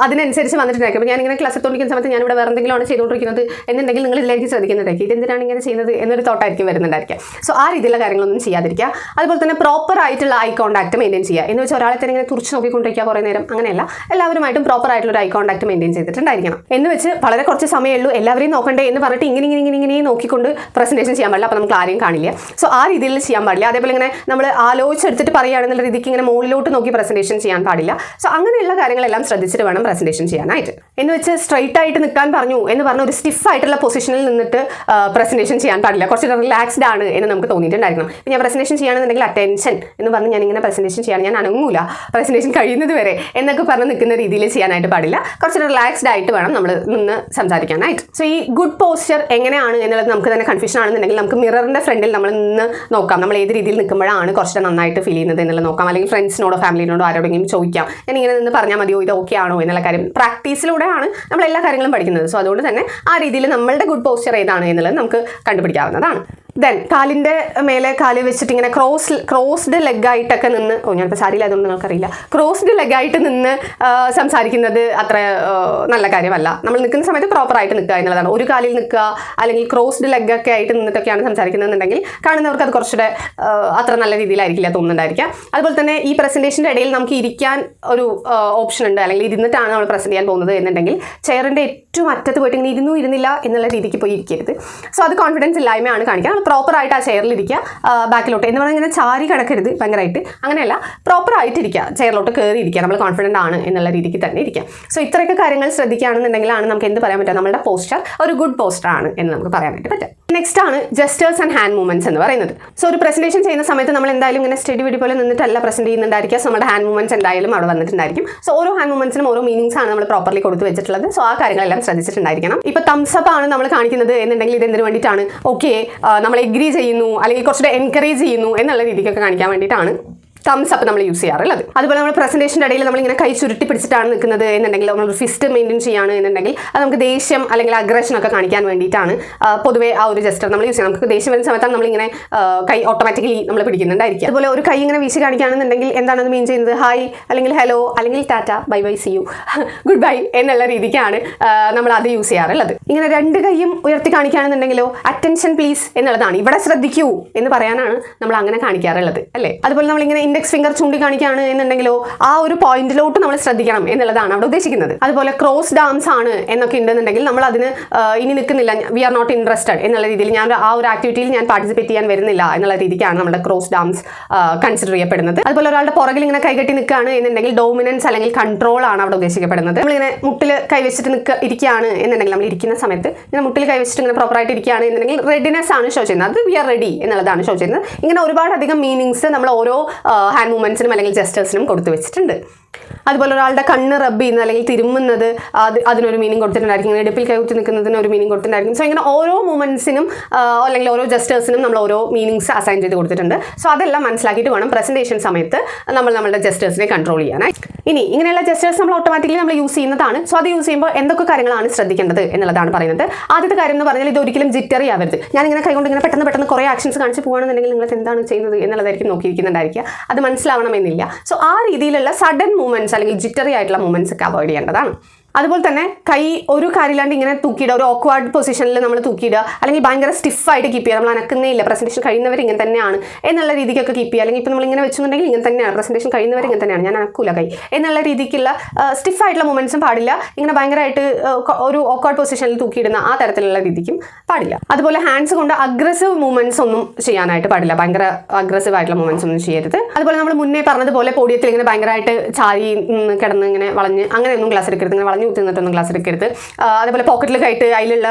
അതിനനുസരിച്ച് വന്നിട്ടുണ്ടായിരിക്കും. അപ്പോൾ ഞാനിങ്ങനെ ക്ലാസ് എടുത്തുകൊണ്ടിരിക്കുന്ന സമയത്ത് ഞാനിവിടെ വേറെ എന്തെങ്കിലുമാണ് ചെയ്തുകൊണ്ടിരിക്കുന്നത് എന്നുണ്ടെങ്കിൽ നിങ്ങൾ ഇതിലേക്ക് ശ്രദ്ധിക്കുന്നുണ്ടായിരിക്കും, ഇതെന്തിനാണ് ഇങ്ങനെ ചെയ്യുന്നത് എന്നൊരു തോട്ടായിരിക്കും വരുന്നുണ്ടായിരിക്കുക. സോ ആ രീതിയിലുള്ള കാര്യങ്ങളൊന്നും ചെയ്യാതിരിക്കുക. അതുപോലെ തന്നെ പ്രോപ്പർ ആയിട്ടുള്ള ഐ കോൺടാക്ട് മെയിൻറ്റെയിൻ ചെയ്യുക. എന്ന് വെച്ചാൽ ഒരാളെ തന്നെ ഇങ്ങനെ തുറച്ച് നോക്കിക്കൊണ്ടിരിക്കുക കുറേ നേരം, അങ്ങനെയല്ല. എല്ലാവരുമായിട്ടും പ്രോപ്പർ ആയിട്ടുള്ള ഐ കോൺടാക്ട് മെയിൻറ്റെയിൻ ചെയ്തിട്ടുണ്ടായിരിക്കണം. എന്ന് വെച്ച് വളരെ കുറച്ച് സമയമേ ഉള്ളൂ എല്ലാവരെയും നോക്കണ്ടേ എങ്ങനെയുണ്ട് എന്ന് പറഞ്ഞിട്ട് ഇങ്ങനെ നോക്കിക്കൊണ്ട് പ്രസൻറ്റേഷൻ ചെയ്യാൻ പാടില്ല. അപ്പോൾ നമുക്ക് ആരെയും കാണില്ല. സോ ആ രീതിയിൽ ചെയ്യാൻ പാടില്ല. അതേപോലെ ഇങ്ങനെ നമ്മൾ ആലോചിച്ചെടുത്തിട്ട് പറയുകയാണെന്നുള്ള രീതിക്ക് ഇങ്ങനെ മുകളിലോട്ട് നോക്കി പ്രസൻറ്റേഷൻ ചെയ്യാൻ പാടില്ല. സോ അങ്ങനെയുള്ള കാര്യങ്ങളെല്ലാം ശ്രദ്ധിച്ചിട്ട് വേണം പ്രസൻറ്റേഷൻ ചെയ്യാനായിട്ട്. എന്ന് വെച്ച് സ്ട്രൈറ്റ് ആയിട്ട് നിൽക്കാൻ പറഞ്ഞു എന്ന് പറഞ്ഞ ഒരു സ്റ്റിഫ് ആയിട്ടുള്ള പൊസിഷനിൽ നിന്നിട്ട് പ്രസൻറ്റേഷൻ ചെയ്യാൻ പാടില്ല. കുറച്ച് റിലാക്സ്ഡ് ആണ് എന്ന് നമുക്ക് തോന്നിയിട്ടുണ്ടായിരിക്കണം. ഞാൻ പ്രസൻറ്റേഷൻ ചെയ്യുകയാണെന്നുണ്ടെങ്കിൽ അറ്റൻഷൻ എന്ന് പറഞ്ഞ് ഞാനിങ്ങനെ പ്രസൻറ്റേഷൻ ചെയ്യാൻ ഞാൻ അനങ്ങൂല, പ്രസൻറ്റേഷൻ കഴിയുന്നത് വരെ എന്നൊക്കെ പറഞ്ഞ് നിൽക്കുന്ന രീതിയിൽ ചെയ്യാനായിട്ട് പാടില്ല. കുറച്ച് റിലാക്സ്ഡ് ആയിട്ട് വേണം നമ്മൾ നിന്ന് സംസാരിക്കാനായിട്ട്. സോ ഈ ഗുഡ് പോസ്ചർ എങ്ങനെയാണ് എന്നുള്ളത് നമുക്ക് തന്നെ കൺഫ്യൂഷൻ ആണെന്നുണ്ടെങ്കിൽ നമുക്ക് മിററിൻ്റെ ഫ്രണ്ടിൽ നമ്മൾ നിന്ന് നോക്കാം. നമ്മൾ ഏത് രീതിയിൽ നിൽക്കുമ്പോഴാണ് കുറച്ച് നന്നായിട്ട് ഫീൽ ചെയ്യുന്നത് എന്നുള്ളത് നോക്കാം. അല്ലെങ്കിൽ ഫ്രണ്ട്സിനോടോ ഫാമിലിനോടോ ആരോടെങ്കിലും ചോദിക്കാം, ഞാൻ ഇങ്ങനെ നിന്ന് പറഞ്ഞാൽ മതിയോ, ഇത് ഓക്കെ ആണോ എന്നുള്ള കാര്യം. പ്രാക്ടീസിലൂടെയാണ് നമ്മൾ എല്ലാ കാര്യങ്ങളും പഠിക്കുന്നത്. സോ അതുകൊണ്ട് തന്നെ ആ രീതിയിൽ നമ്മളുടെ ഗുഡ് പോസ്ചർ ഏതാണ് എന്നുള്ളത് നമുക്ക് കണ്ടുപിടിക്കാവുന്നതാണ്. ദെൻ കാലിൻ്റെ മേലെ കാല് വെച്ചിട്ട് ഇങ്ങനെ ക്രോസ്ഡ് ലെഗായിട്ടൊക്കെ നിന്ന്, ഞാനിപ്പോൾ സാരിയിലായതുകൊണ്ട് നിങ്ങൾക്കറിയില്ല, ക്രോസ്ഡ് ലെഗായിട്ട് നിന്ന് സംസാരിക്കുന്നത് അത്ര നല്ല കാര്യമല്ല. നമ്മൾ നിൽക്കുന്ന സമയത്ത് പ്രോപ്പറായിട്ട് നിൽക്കുക എന്നുള്ളതാണ്. ഒരു കാലിൽ നിൽക്കുക അല്ലെങ്കിൽ ക്രോസ്ഡ് ലെഗൊക്കെ ആയിട്ട് നിന്നിട്ടൊക്കെയാണ് സംസാരിക്കുന്നതെന്നുണ്ടെങ്കിൽ കാണുന്നവർക്ക് അത് കുറച്ചുകൂടെ അത്ര നല്ല രീതിയിലായിരിക്കില്ല തോന്നുന്നുണ്ടായിരിക്കുക. അതുപോലെ തന്നെ ഈ പ്രസൻറ്റേഷൻ്റെ ഇടയിൽ നമുക്ക് ഇരിക്കാൻ ഒരു ഓപ്ഷൻ ഉണ്ട്. അല്ലെങ്കിൽ ഇരുന്നിട്ടാണ് നമ്മൾ പ്രസൻറ്റ് ചെയ്യാൻ പോകുന്നത് എന്നുണ്ടെങ്കിൽ ചെയറിൻ്റെ ഏറ്റവും അറ്റത്ത് പോയിട്ട് ഇങ്ങനെ ഇരുന്നില്ല എന്നുള്ള രീതിക്ക് പോയി ഇരിക്കരുത്. സോ അത് കോൺഫിഡൻസ് ഇല്ലായ്മയാണ് കാണിക്കുക. പ്രോപ്പറായിട്ട് ആ ചെയറിലിരിക്കുക, ബാക്കിലോട്ട് എന്ന് പറഞ്ഞാൽ ഇങ്ങനെ ചാരി കിടക്കരുത് ഭയങ്കരമായിട്ട്, അങ്ങനെയല്ല, പ്രോപ്പറായിട്ട് ഇരിക്കുക, ചെയറിലോട്ട് കയറി ഇരിക്കുക, നമ്മൾ കോൺഫിഡൻ്റ് ആണ് എന്നുള്ള രീതിക്ക് തന്നെ ഇരിക്കുക. സോ ഇത്രയൊക്കെ കാര്യങ്ങൾ ശ്രദ്ധിക്കുകയാണെന്നുണ്ടെങ്കിലാണ് നമുക്ക് എന്ത് പറയാൻ പറ്റുക, നമ്മുടെ പോസ്ചർ ഒരു ഗുഡ് പോസ്ചർ ആണ് എന്ന് നമുക്ക് പറയാനായിട്ട് പറ്റും. നെക്സ്റ്റ് ആണ് ജസ്റ്റേഴ്സ് ആൻഡ് ഹാൻഡ് മൂവ്മെന്റ്സ് എന്ന് പറയുന്നത്. സോ ഒരു പ്രസന്റേഷൻ ചെയ്യുന്ന സമയത്ത് നമ്മൾ എന്തായാലും ഇങ്ങനെ സ്റ്റഡി വീഡിയോ പോലെ നിന്നിട്ടല്ല പ്രസന്റ് ചെയ്യുന്നുണ്ടായിരിക്കുക. സോ നമ്മുടെ ഹാൻഡ് മൂവ്മെന്റ്സ് എന്തായാലും അവിടെ വന്നിട്ടുണ്ടായിരിക്കും. സോ ഓരോ ഹാൻഡ് മൂവ്മെന്റ്സിനും ഓരോ മീനിങ്സ് ആണ് നമ്മൾ പ്രോപ്പർലി കൊടുത്തു വെച്ചിട്ടുള്ളത്. സോ ആ കാര്യങ്ങളെല്ലാം ശ്രദ്ധിച്ചിട്ടുണ്ടായിരിക്കണം. ഇപ്പോൾ തംസ് അപ്പ് ആണ് നമ്മൾ കാണിക്കുന്നത് എന്നുണ്ടെങ്കിൽ ഇത് എന്തിനു വേണ്ടിയിട്ടാണ്, ഓക്കെ നമ്മൾ എഗ്രി ചെയ്യുന്നു അല്ലെങ്കിൽ കുറച്ചുകൂടെ എൻകറേജ് ചെയ്യുന്നു എന്നുള്ള രീതിക്കൊക്കെ കാണിക്കാൻ വേണ്ടിയിട്ടാണ് തംസ് അപ്പ് നമ്മൾ യൂസ് ചെയ്യാറുള്ളത്. അതുപോലെ നമ്മൾ പ്രസന്റേഷൻ്റെ ഇടയിൽ നമ്മളിങ്ങനെ കൈ ചുരുട്ടി പിടിച്ചിട്ടാണ് നിൽക്കുന്നത് എന്നുണ്ടെങ്കിൽ, നമ്മൾ ഫിസ്റ്റ് മെയിൻറ്റെയിൻ ചെയ്യുകയാണ് എന്നുണ്ടെങ്കിൽ അത് നമുക്ക് ദേഷ്യം അല്ലെങ്കിൽ അഗ്രഷൻ ഒക്കെ കാണിക്കാൻ വേണ്ടിയിട്ടാണ് പൊതുവെ ആ ഒരു ജസ്റ്റർ നമ്മൾ യൂസ് ചെയ്യാം. നമുക്ക് ദേഷ്യം വരുന്ന സമയത്താണ് നമ്മളിങ്ങനെ കൈ ഓട്ടോമാറ്റിക്കലി നമ്മൾ പിടിക്കുന്നുണ്ടായിരിക്കും. അതുപോലെ ഒരു കൈ ഇങ്ങനെ വീശി കാണിക്കുകയാണെന്നുണ്ടെങ്കിൽ എന്താണ് അത് മീൻ ചെയ്യുന്നത്, ഹായ് അല്ലെങ്കിൽ ഹലോ അല്ലെങ്കിൽ tata, bye bye, see you, good bye എന്നുള്ള രീതിക്കാണ് നമ്മൾ അത് യൂസ് ചെയ്യാറുള്ളത്. ഇങ്ങനെ രണ്ട് കൈയും ഉയർത്തി കാണിക്കുകയാണെന്നുണ്ടെങ്കിലോ അറ്റൻഷൻ പ്ലീസ് എന്നുള്ളതാണ്, ഇവിടെ ശ്രദ്ധിക്കൂ എന്ന് പറയാനാണ് നമ്മൾ അങ്ങനെ കാണിക്കാറുള്ളത് അല്ലേ. അതുപോലെ നമ്മളിങ്ങനെ ഇൻഡെക്സ് ഫിംഗർ ചൂണ്ടിക്കാണിക്കുകയാണ് എന്നുണ്ടെങ്കിലോ ആ ഒരു പോയിന്റിലോട്ട് നമ്മൾ ശ്രദ്ധിക്കണം എന്നുള്ളതാണ് അവിടെ ഉദ്ദേശിക്കുന്നത്. അതുപോലെ ക്രോസ് ഡാംസ് ആണ് എന്നൊക്കെ ഉണ്ടെന്നുണ്ടെങ്കിൽ നമ്മൾ അതിന് ഇനി നിൽക്കുന്നില്ല, വി ആർ നോട്ട് ഇൻട്രസ്റ്റഡ് എന്നുള്ള രീതിയിൽ, ഞാൻ ആ ഒരു ആക്ടിവിറ്റിയിൽ ഞാൻ പാർട്ടിസിപ്പേറ്റ് ചെയ്യാൻ വരുന്നില്ല എന്നുള്ള രീതിക്കാണ് നമ്മുടെ ക്രോസ് ഡാംസ് കൺസിഡർ ചെയ്യപ്പെടുന്നത്. അതുപോലെ ഒരാളുടെ പുറകിൽ ഇങ്ങനെ കൈകെട്ടി നിൽക്കുകയാണ് എന്നുണ്ടെങ്കിൽ ഡോമിനൻസ് അല്ലെങ്കിൽ കൺട്രോൾ ആണ് അവിടെ ഉദ്ദേശിക്കപ്പെടുന്നത്. നമ്മളിങ്ങനെ മുട്ടിൽ കൈവച്ചിട്ട് ഇരിക്കുകയാണ് എന്നുണ്ടെങ്കിൽ, നമ്മൾ ഇരിക്കുന്ന സമയത്ത് ഇങ്ങനെ മുട്ടിൽ കൈവച്ചിട്ട് ഇങ്ങനെ പ്രോപ്പറായിട്ട് ഇരിക്കുകയാണ് എന്നുണ്ടെങ്കിൽ റെഡിനെസ് ആണ് ഷോ ചെയ്യുന്നത്, അത് വി ആർ റെഡി എന്നുള്ളതാണ് ഷോ ചെയ്യുന്നത്. ഇങ്ങനെ ഒരുപാടധികം മീനിങ്സ് നമ്മൾ ഓരോ ഹാൻഡ് മൂവ്മെന്റ്സിനും അല്ലെങ്കിൽ ജസ്റ്റേഴ്സിനും കൊടുത്തു വെച്ചിട്ടുണ്ട്. അതുപോലെ ഒരാളുടെ കണ്ണ് റബ്ബ് ചെയ്യുന്നത് അല്ലെങ്കിൽ തിരുമുന്നത് അതിനൊരു മീനിങ് കൊടുത്തിട്ടുണ്ടായിരിക്കും. ഇടുപ്പിൽ കൈകുത്തി നിൽക്കുന്നതിന് ഒരു മീനിങ് കൊടുത്തിട്ടുണ്ടായിരിക്കും. സോ ഇങ്ങനെ ഓരോ മൂവ്മെന്റ്സിനും അല്ലെങ്കിൽ ഓരോ ജസ്റ്റേഴ്സിനും നമ്മൾ ഓരോ മീനിങ്സ് അസൈൻ ചെയ്ത് കൊടുത്തിട്ടുണ്ട്. സോ അതെല്ലാം മനസ്സിലാക്കിയിട്ട് വേണം പ്രസന്റേഷൻ സമയത്ത് നമ്മൾ നമ്മളുടെ ജസ്റ്റേഴ്സിനെ കൺട്രോൾ ചെയ്യാനായി. ഇനി ഇങ്ങനെയുള്ള ജസ്റ്റേഴ്സ് നമ്മൾ ഓട്ടോമാറ്റിക്കലി നമ്മൾ യൂസ് ചെയ്യുന്നതാണ്. സോ അത് യൂസ് ചെയ്യുമ്പോൾ എന്തൊക്കെ കാര്യങ്ങളാണ് ശ്രദ്ധിക്കേണ്ടത് എന്നുള്ളതാണ് പറയുന്നത്. ആദ്യത്തെ കാര്യം എന്ന് പറഞ്ഞാൽ ഇത് ഒരിക്കലും ജിറ്ററി ആവരുത്. ഞാനിങ്ങനെ കൈകൊണ്ട് ഇങ്ങനെ പെട്ടെന്ന് കുറേ ആക്ഷൻസ് കാണിച്ച് പോകുകയാണെന്നുണ്ടെങ്കിൽ നിങ്ങൾ എന്താണ് ചെയ്യുന്നത് എന്നുള്ളതായിരിക്കും നോക്കിയിരിക്കുന്നുണ്ടായിരിക്കുക. അത് മനസ്സിലാവണമെന്നില്ല. സോ ആ രീതിയിലുള്ള സഡൻ മൂവ്മെന്റ്സ് അല്ലെങ്കിൽ ജിറ്ററി ആയിട്ടുള്ള മൂവ്മെന്റ്സ് ഒക്കെ അവോയ്ഡ് ചെയ്യേണ്ടതാണ്. അതുപോലെ തന്നെ കൈ ഒരു കാര്യമില്ലാണ്ട് ഇങ്ങനെ തൂക്കിയിടുക, ഒരു ഓക്വേർഡ് പൊസിഷനിൽ നമ്മൾ തൂക്കിയിടുക, അല്ലെങ്കിൽ ഭയങ്കര സ്റ്റിഫായിട്ട് കീപ്പ് ചെയ്യുക, നമ്മൾ അനക്കുന്നേ ഇല്ല, പ്രസന്റേഷൻ കഴിയുന്നവർ ഇങ്ങനെ തന്നെയാണ് എന്നുള്ള രീതിക്കൊക്കെ കീപ്പ് ചെയ്യുക. അല്ലെങ്കിൽ ഇപ്പോൾ നമ്മൾ ഇങ്ങനെ വെച്ചിട്ടുണ്ടെങ്കിൽ ഇങ്ങനെ തന്നെയാണ്, പ്രസന്റേഷൻ കഴിയുന്നവർ ഇങ്ങനെ തന്നെയാണ്, ഞാൻ അനക്കൂല കൈ എന്നുള്ള രീതിക്കുള്ള സ്റ്റിഫായിട്ടുള്ള മൂവ്മെന്റ്സും പാടില്ല. ഇങ്ങനെ ഭയങ്കരമായിട്ട് ഒരു ഓക്വേർഡ് പൊസിഷനിൽ തൂക്കിയിടുന്ന ആ തരത്തിലുള്ള രീതിക്കും പാടില്ല. അതുപോലെ ഹാൻഡ്സ് കൊണ്ട് അഗ്രസീവ് മൂവ്മെന്റ്സ് ഒന്നും ചെയ്യാനായിട്ട് പാടില്ല, ഭയങ്കര അഗ്രസീവ് ആയിട്ടുള്ള മൂവ്മെന്റ്സ് ഒന്നും ചെയ്യരുത്. അതുപോലെ നമ്മൾ മുന്നേ പറഞ്ഞതുപോലെ പോഡിയത്തിൽ ഇങ്ങനെ ഭയങ്കരമായിട്ട് ചാരി കിടന്ന് ഇങ്ങനെ വളഞ്ഞ് അങ്ങനെയൊന്നും ക്ലാസ് എടുക്കരുത്, ഇങ്ങനെ കുത്തിന്നിട്ടൊന്നും ക്ലാസ് എടുക്കരുത്. അതേപോലെ പോക്കറ്റിൽ കയറ്റ് അതിലുള്ള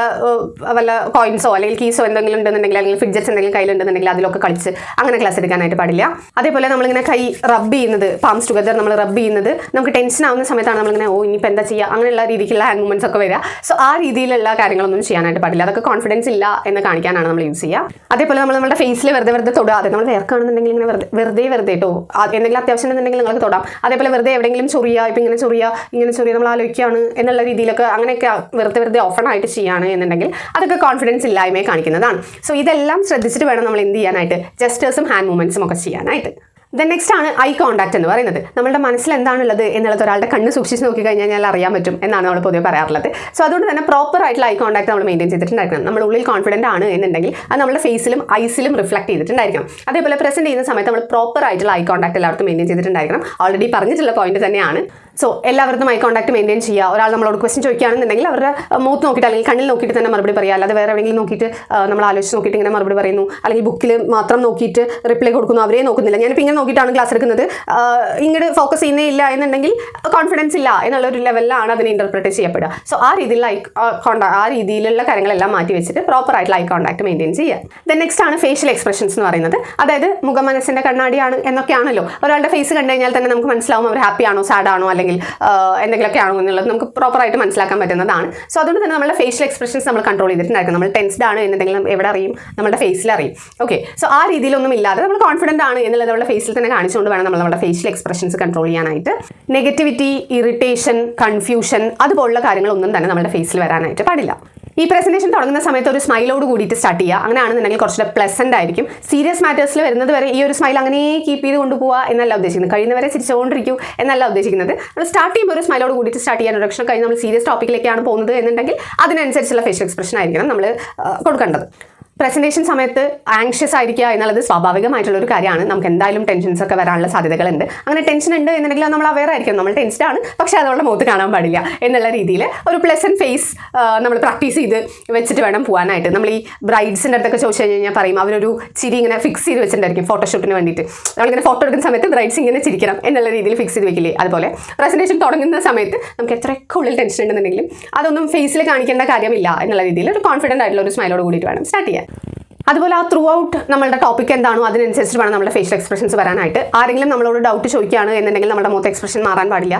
വല്ല കോയിൻസോ അല്ലെങ്കിൽ കീസോ എന്തെങ്കിലും ഉണ്ടെന്നുണ്ടെങ്കിൽ അല്ലെങ്കിൽ ഫിഡ്ജറ്റ്സ് എന്തെങ്കിലും കയ്യിലുണ്ടെന്നുണ്ടെങ്കിൽ അതിലൊക്കെ കളിച്ച് അങ്ങനെ ക്ലാസ് എടുക്കാനായിട്ട് പാടില്ല. അതേപോലെ നമ്മളിങ്ങനെ കൈ റബ്ബ് ചെയ്യുന്നത്, പാംസ് ടുഗദർ നമ്മൾ റബ്ബ് ചെയ്യുന്നത് നമുക്ക് ടെൻഷൻ ആവുന്ന സമയത്താണ് നമ്മളിങ്ങനെ ഇനിയിപ്പോൾ എന്താ ചെയ്യുക അങ്ങനെയുള്ള രീതിക്കുള്ള ഹാൻഡ് മൂവ്മെന്റ്സ് ഒക്കെ വരിക. സോ ആ രീതിയിലുള്ള കാര്യങ്ങളൊന്നും ചെയ്യാനായിട്ട് പാടില്ല. അതൊക്കെ കോൺഫിഡൻസ് ഇല്ല എന്ന് കാണിക്കാനാണ് നമ്മൾ യൂസ് ചെയ്യുക. അതേപോലെ നമ്മൾ നമ്മുടെ ഫേസിൽ വെറുതെ തൊടാതെ, നമ്മൾ വേർക്കാണെന്നുണ്ടെങ്കിൽ ഇങ്ങനെ വെറുതെ കേട്ടോ, എന്തെങ്കിലും അത്യാവശ്യം ഉണ്ടെന്നുണ്ടെങ്കിൽ നിങ്ങൾക്ക് തൊടാം. അതേപോലെ വെറുതെ എവിടെയെങ്കിലും ചൊറിയുക, ഇപ്പം ഇങ്ങനെ ചൊറിയുക നമ്മൾ ആലോചിക്കുകയാണ് എന്നുള്ള രീതിയിലൊക്കെ അങ്ങനെയൊക്കെ വെറുതെ ഓപ്പൺ ആയിട്ട് ചെയ്യുകയാണ് എന്നുണ്ടെങ്കിൽ അതൊക്കെ കോൺഫിഡൻസ് ഇല്ലായ്മയെ കാണിക്കുന്നതാണ്. സോ ഇതെല്ലാം ശ്രദ്ധിച്ചിട്ട് വേണം നമ്മൾ എന്ത് ചെയ്യാനായിട്ട്, ജസ്റ്റേഴ്സും ഹാൻഡ് മൂവ്മെന്റ്സും ഒക്കെ ചെയ്യാനായിട്ട്. ദെൻ നെക്സ്റ്റ് ആണ് ഐ കോൺടാക്ട് എന്ന് പറയുന്നത്. നമ്മളുടെ മനസ്സിൽ എന്താണുള്ളത് എന്നുള്ളത് ഒരാളുടെ കണ്ണ് സൂക്ഷിച്ച് നോക്കിക്കഴിഞ്ഞാൽ അറിയാൻ പറ്റും എന്നാണ് നമ്മൾ പൊതുവെ പറയാറുള്ളത്. സോ അതുകൊണ്ട് തന്നെ പ്രോപ്പർ ആയിട്ടുള്ള ഐ കോൺടാക്ട് നമ്മൾ മെയിൻറ്റെയിൻ ചെയ്തിട്ടുണ്ടായിരിക്കണം. നമ്മൾ ഉള്ളിൽ കോൺഫിഡൻ്റ് ആണ് എന്നുണ്ടെങ്കിൽ അത് നമ്മുടെ ഫേസിലും ഐസിലും റിഫ്ലക്ട് ചെയ്തിട്ടുണ്ടായിരിക്കണം. അതേപോലെ പ്രസന്റ് ചെയ്യുന്ന സമയത്ത് നമ്മൾ പ്രോപ്പർ ആയിട്ടുള്ള ഐ കോൺടാക്ട് എല്ലാവർക്കും മെയിൻറ്റെയിൻ ചെയ്തിട്ടുണ്ടായിരിക്കണം. ഓൾറെഡി പറഞ്ഞിട്ടുള്ള പോയിന്റ് തന്നെയാണ്. സോ എല്ലാവരും ഐ കോൺടാക്ട് മെയിൻറ്റെയിൻ ചെയ്യുക. ഒരാൾ നമ്മളോട് ക്വസ്റ്റ്യൻ ചോദിക്കുകയാണെന്നുണ്ടെങ്കിൽ അവരുടെ മുഖത്ത് നോക്കിയിട്ട് അല്ലെങ്കിൽ കണ്ണിൽ നോക്കിയിട്ട് തന്നെ മറുപടി പറയുക. അല്ലാതെ വേറെ എവിടെയെങ്കിലും നോക്കിയിട്ട് നമ്മൾ ആലോചിച്ച് നോക്കിയിട്ട് ഇങ്ങനെ മറുപടി പറയുന്നു, അല്ലെങ്കിൽ ബുക്കിൽ മാത്രം നോക്കിയിട്ട് റിപ്ലൈ കൊടുക്കുന്നു, അവരെ നോക്കുന്നില്ല. ഞാനിപ്പോൾ ഇങ്ങനെ നോക്കിയിട്ടാണ് ക്ലാസ് എടുക്കുന്നത്, ഇങ്ങോട്ട് ഫോക്കസ് ചെയ്യുന്നേ ഇല്ല എന്നുണ്ടെങ്കിൽ കോൺഫിഡൻസ് ഇല്ല എന്നുള്ളൊരു ലെവലിലാണ് അതിനെ ഇന്റർപ്രറ്റ് ചെയ്യപ്പെടുക. സോ ആ രീതിയിലുള്ള കാര്യങ്ങളെല്ലാം മാറ്റി വെച്ചിട്ട് പ്രോപ്പർ ആയിട്ടുള്ള ഐ കോൺടാക്ട് മെയിൻറ്റെയിൻ ചെയ്യുക. ദെൻ നെക്സ്റ്റ് ആണ് ഫേഷ്യൽ എക്സ്പ്രഷൻസ് എന്ന് പറയുന്നത്. അതായത് മുഖം മനസ്സിന്റെ കണ്ണാടിയാണ് എന്നൊക്കെയാണല്ലോ. ഒരാളുടെ ഫേസ് കണ്ടു കഴിഞ്ഞാൽ തന്നെ നമുക്ക് മനസ്സിലാവും അവർ ഹാപ്പി ആണോ, സാഡ് ആണോ, അല്ലെങ്കിൽ എന്തെങ്കിലുമൊക്കെ ആണോ എന്നുള്ളത് നമുക്ക് പ്രോപ്പറായിട്ട് മനസ്സിലാക്കാൻ പറ്റുന്നതാണ്. സോ അതുകൊണ്ട് തന്നെ നമ്മുടെ ഫേഷ്യൽ എക്സ്പ്രഷൻസ് നമ്മൾ കൺട്രോൾ ചെയ്തിട്ടുണ്ടായിരിക്കും. നമ്മൾ ടെൻസ്ഡ് ആണ് എന്നുണ്ടെങ്കിലും എവിടെ അറിയും, നമ്മുടെ ഫേസിൽ അറിയും. ഓക്കെ, സോ ആ രീതിയിലൊന്നും ഇല്ലാതെ നമ്മൾ കോൺഫിഡൻ്റ് ആണ് എന്നുള്ളത് നമ്മുടെ ഫേസിൽ തന്നെ കാണിച്ചുകൊണ്ട് വേണം നമ്മൾ നമ്മുടെ ഫേഷ്യൽ എക്സ്പ്രഷൻസ് കൺട്രോൾ ചെയ്യാനായിട്ട്. നെഗറ്റിവിറ്റി, ഇറിറ്റേഷൻ, കൺഫ്യൂഷൻ അതുപോലുള്ള കാര്യങ്ങളൊന്നും തന്നെ നമ്മുടെ ഫേസിൽ വരാനായിട്ട് പാടില്ല. ഈ പ്രസന്റേഷൻ തുടങ്ങുന്ന സമയത്ത് ഒരു സ്മൈലോട് കൂടിയിട്ട് സ്റ്റാർട്ട് ചെയ്യുക. അങ്ങനെയാണെന്നുണ്ടെങ്കിൽ കുറച്ചുകൂടെ പ്ലസന്റ് ആയിരിക്കും. സീരിയസ് മാറ്റേഴ്സിൽ വരുന്നത് വരെ ഈ ഒരു സ്മൈൽ അങ്ങനെ കീപ്പ് ചെയ്ത് കൊണ്ടുപോകുക എന്നല്ല ഉദ്ദേശിക്കുന്നത്. കഴിയുന്നവരെ ചിരിച്ചുകൊണ്ടിരിക്കൂ എന്നല്ല ഉദ്ദേശിക്കുന്നത്. നമ്മൾ സ്റ്റാർട്ട് ചെയ്യുമ്പോൾ ഒരു സ്മൈലോട് കൂടിയിട്ട് സ്റ്റാർട്ട് ചെയ്യാൻ ഇൻട്രൊഡക്ഷൻ കഴിഞ്ഞ് നമ്മൾ സീരിയസ് ടോപ്പിക്കിലേക്കാണ് പോകുന്നത് എന്നുണ്ടെങ്കിൽ അതിനനുസരിച്ചുള്ള ഫേഷ്യൽ എക്സ്പ്രഷൻ ആയിരിക്കണം നമ്മൾ കൊടുക്കേണ്ടത്. പ്രസന്റേഷൻ സമയത്ത് ആങ്ഷ്യസ് ആയിരിക്കുക എന്നുള്ളത് സ്വാഭാവികമായിട്ടുള്ള ഒരു കാര്യമാണ്. നമുക്ക് എന്തായാലും ടെൻഷൻസ് ഒക്കെ വരാനുള്ള സാധ്യതകളുണ്ട്. അങ്ങനെ ടെൻഷൻ ഉണ്ട് എന്നുണ്ടെങ്കിൽ നമ്മൾ അവെയർ ആയിരിക്കും, നമ്മൾ ടെൻസ്ഡ് ആണ്, പക്ഷേ അതുകൊണ്ട് മുഖത്ത് കാണാൻ പാടില്ല എന്നുള്ള രീതിയിൽ ഒരു പ്ലസന്റ് ഫേസ് നമ്മൾ പ്രാക്ടീസ് ചെയ്ത് വെച്ചിട്ട് വേണം പോകാനായിട്ട്. നമ്മൾ ഈ ബ്രൈഡ്സിൻ്റെ അടുത്തൊക്കെ ചോദിച്ചു കഴിഞ്ഞാൽ പറയും അവരൊരു ചിരി ഇങ്ങനെ ഫിക്സ് ചെയ്ത് വെച്ചിട്ടുണ്ടായിരിക്കും ഫോട്ടോഷൂട്ടിന് വേണ്ടിയിട്ട്. നമ്മളിങ്ങനെ ഫോട്ടോ എടുക്കുന്ന സമയത്ത് ബ്രൈഡ്സ് ഇങ്ങനെ ചിരിക്കണം എന്നുള്ള രീതിയിൽ ഫിക്സ് ചെയ്ത് വെക്കില്ലേ. അതുപോലെ പ്രസന്റേഷൻ തുടങ്ങുന്ന സമയത്ത് നമുക്ക് എത്രയൊക്കെ ഉള്ളിൽ ടെൻഷൻ ഉണ്ടെന്നുണ്ടെങ്കിലും അതൊന്നും ഫേസിൽ കാണിക്കേണ്ട കാര്യമില്ല എന്നുള്ള രീതിയിൽ ഒരു കോൺഫിഡൻ്റ് ആയിട്ടുള്ള ഒരു സ്മൈലോട് കൂടിയിട്ട് വേണം സ്റ്റാർട്ട് ചെയ്യാൻ. അതുപോലെ ആ ത്രൂ ഔട്ട് നമ്മളുടെ ടോപ്പിക് എന്താണോ അതിനനുസരിച്ച് വേണം നമ്മുടെ ഫേഷ്യൽ എക്സ്പ്രഷൻസ് വരാനായിട്ട്. ആരെങ്കിലും നമ്മളോട് ഡൗട്ട് ചോദിക്കുകയാണ് എന്നുണ്ടെങ്കിൽ നമ്മുടെ മുഖത്ത് എക്സ്പ്രഷൻ മാറാൻ പാടില്ല.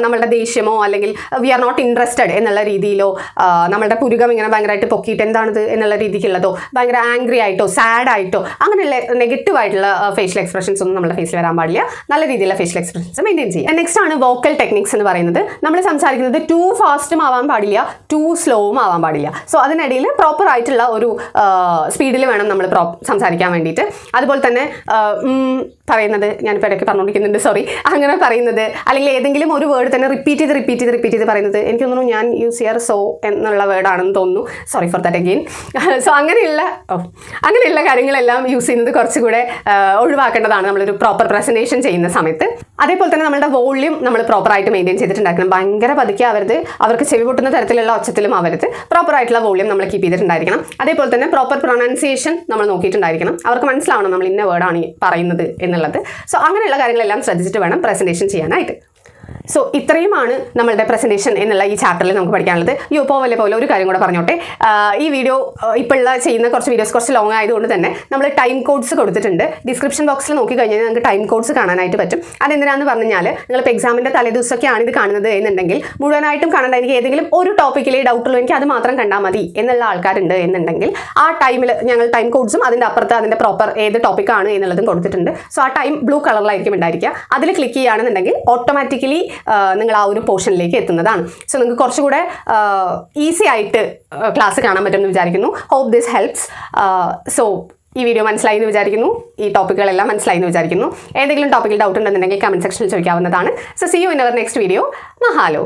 നമ്മളുടെ ദേഷ്യമോ അല്ലെങ്കിൽ വി ആർ നോട്ട് ഇൻട്രസ്റ്റഡ് എന്നുള്ള രീതിയിലോ, നമ്മുടെ പുരുകം ഇങ്ങനെ ഭയങ്കരമായിട്ട് പൊക്കിയിട്ട് എന്താണിത് എന്നുള്ള രീതിക്കുള്ളതോ, ഭയങ്കര ആംഗ്രി ആയിട്ടോ സാഡ് ആയിട്ടോ അങ്ങനെയുള്ള നെഗറ്റീവ് ആയിട്ടുള്ള ഫേഷ്യൽ എക്സ്പ്രഷൻസ് ഒന്നും നമ്മുടെ ഫേസിൽ വരാൻ പാടില്ല. നല്ല രീതിയിലുള്ള ഫേഷ്യൽ എക്സ്പ്രഷൻസ് മെയിൻറ്റെയിൻ ചെയ്യുക. നെക്സ്റ്റ് ആണ് വോക്കൽ ടെക്നിക്സ് എന്ന് പറയുന്നത്. നമ്മൾ സംസാരിക്കുന്നത് ടു ഫാസ്റ്റും ആവാൻ പാടില്ല, ടു സ്ലോവും ആവാൻ പാടില്ല. സോ അതിനിടയിൽ പ്രോപ്പർ ആയിട്ടുള്ള ഒരു സ്പീഡിൽ വേണം നമ്മൾ സംസാരിക്കാൻ വേണ്ടിയിട്ട്. അതുപോലെ തന്നെ പറയുന്നത് ഞാനിപ്പോൾ ഇടയ്ക്ക് പറഞ്ഞുകൊണ്ടിരിക്കുന്നുണ്ട്, സോറി, അങ്ങനെ പറയുന്നത് അല്ലെങ്കിൽ ഏതെങ്കിലും ഒരു വേർഡ് തന്നെ റിപ്പീറ്റ് ചെയ്ത് പറയുന്നത് എനിക്ക് തോന്നുന്നു ഞാൻ യൂസ് ചെയ്യാറ് സോ എന്നുള്ള വേർഡാണെന്ന് തോന്നുന്നു. Sorry for that again. So അങ്ങനെയുള്ള കാര്യങ്ങളെല്ലാം യൂസ് ചെയ്യുന്നത് കുറച്ചുകൂടെ ഒഴിവാക്കേണ്ടതാണ് നമ്മളൊരു പ്രോപ്പർ പ്രസൻറ്റേഷൻ ചെയ്യുന്ന സമയത്ത്. അതേപോലെ തന്നെ നമ്മുടെ വോള്യൂം നമ്മൾ പ്രോപ്പറായിട്ട് മെയിൻറ്റെയിൻ ചെയ്തിട്ടുണ്ടാക്കണം. ഭയങ്കര പതുക്കെ ആവരുത്, അവർക്ക് ചെവി പൊട്ടുന്ന തരത്തിലുള്ള ഒച്ചത്തിലും ആവരുത്. പ്രോപ്പറായിട്ടുള്ള വോള്യൂം നമ്മൾ കീപ്പ് ചെയ്തിട്ടുണ്ടായിരിക്കണം. അതേപോലെ തന്നെ പ്രോപ്പർ പ്രൊനൗൺസിയേഷൻ നമ്മൾ നോക്കിയിട്ടുണ്ടായിരിക്കണം. അവർക്ക് മനസ്സിലാവണം നമ്മൾ ഇന്ന വേർഡാണ് പറയുന്നത് എന്നുള്ളത്. സോ അങ്ങനെയുള്ള കാര്യങ്ങളെല്ലാം ശ്രദ്ധിച്ചിട്ട് വേണം പ്രസൻറ്റേഷൻ ചെയ്യാനായിട്ട്. സോ ഇത്രയുമാണ് നമ്മളുടെ പ്രസൻറ്റേഷൻ എന്നുള്ള ഈ ചാപ്റ്ററിൽ നമുക്ക് പഠിക്കാനുള്ളത്. പോലെ ഒരു കാര്യം കൂടെ പറഞ്ഞോട്ടെ. ഈ വീഡിയോ ഇപ്പോഴുള്ള ചെയ്യുന്ന കുറച്ച് വീഡിയോസ് കുറച്ച് ലോങ് ആയതുകൊണ്ട് തന്നെ നമ്മൾ ടൈം കോഡ്സ് കൊടുത്തിട്ടുണ്ട്. ഡിസ്ക്രിപ്ഷൻ ബോക്സിൽ നോക്കി കഴിഞ്ഞാൽ നിങ്ങൾക്ക് ടൈം കോഡ്സ് കാണാനായിട്ട് പറ്റും. അതെന്തിനാണെന്ന് പറഞ്ഞാൽ നിങ്ങളിപ്പോൾ എക്സാമിൻ്റെ തലേദിവസമൊക്കെയാണ് ഇത് കാണുന്നത് എന്നുണ്ടെങ്കിൽ മുഴുവനായിട്ടും കാണേണ്ട, എനിക്ക് ഏതെങ്കിലും ഒരു ടോപ്പിക്കിലേ ഡൗട്ടുള്ളൂ, എനിക്ക് അത് മാത്രം കണ്ടാൽ മതി എന്നുള്ള ആൾക്കാരുണ്ട് എന്നുണ്ടെങ്കിൽ ആ ടൈമിൽ ഞങ്ങൾ ടൈം കോഡ്സും അതിൻ്റെ അപ്പുറത്ത് അതിൻ്റെ പ്രോപ്പർ ഏത് ടോപ്പിക്കാണ് എന്നുള്ളതും കൊടുത്തിട്ടുണ്ട്. സോ ആ ടൈം ബ്ലൂ കളറിലായിരിക്കും ഉണ്ടായിരിക്കുക. അതിൽ ക്ലിക്ക് ചെയ്യുകയാണെന്നുണ്ടെങ്കിൽ ഓട്ടോമാറ്റിക്കലി നിങ്ങൾ ആ ഒരു പോർഷനിലേക്ക് എത്തുന്നതാണ്. സോ നിങ്ങൾക്ക് കുറച്ചുകൂടെ ഈസി ആയിട്ട് ക്ലാസ് കാണാൻ പറ്റുമെന്ന് വിചാരിക്കുന്നു. Hope this helps. സോ ഈ വീഡിയോ മനസ്സിലായി എന്ന് വിചാരിക്കുന്നു. ഈ ടോപ്പിക്കുകളെല്ലാം മനസ്സിലായി എന്ന് വിചാരിക്കുന്നു. ഏതെങ്കിലും ടോപ്പിക്കിൽ ഡൗട്ട് ഉണ്ടെന്നുണ്ടെങ്കിൽ കമൻറ്റ് സെക്ഷനിൽ ചോദിക്കാവുന്നതാണ്. So see you in our next video. മഹാലോ.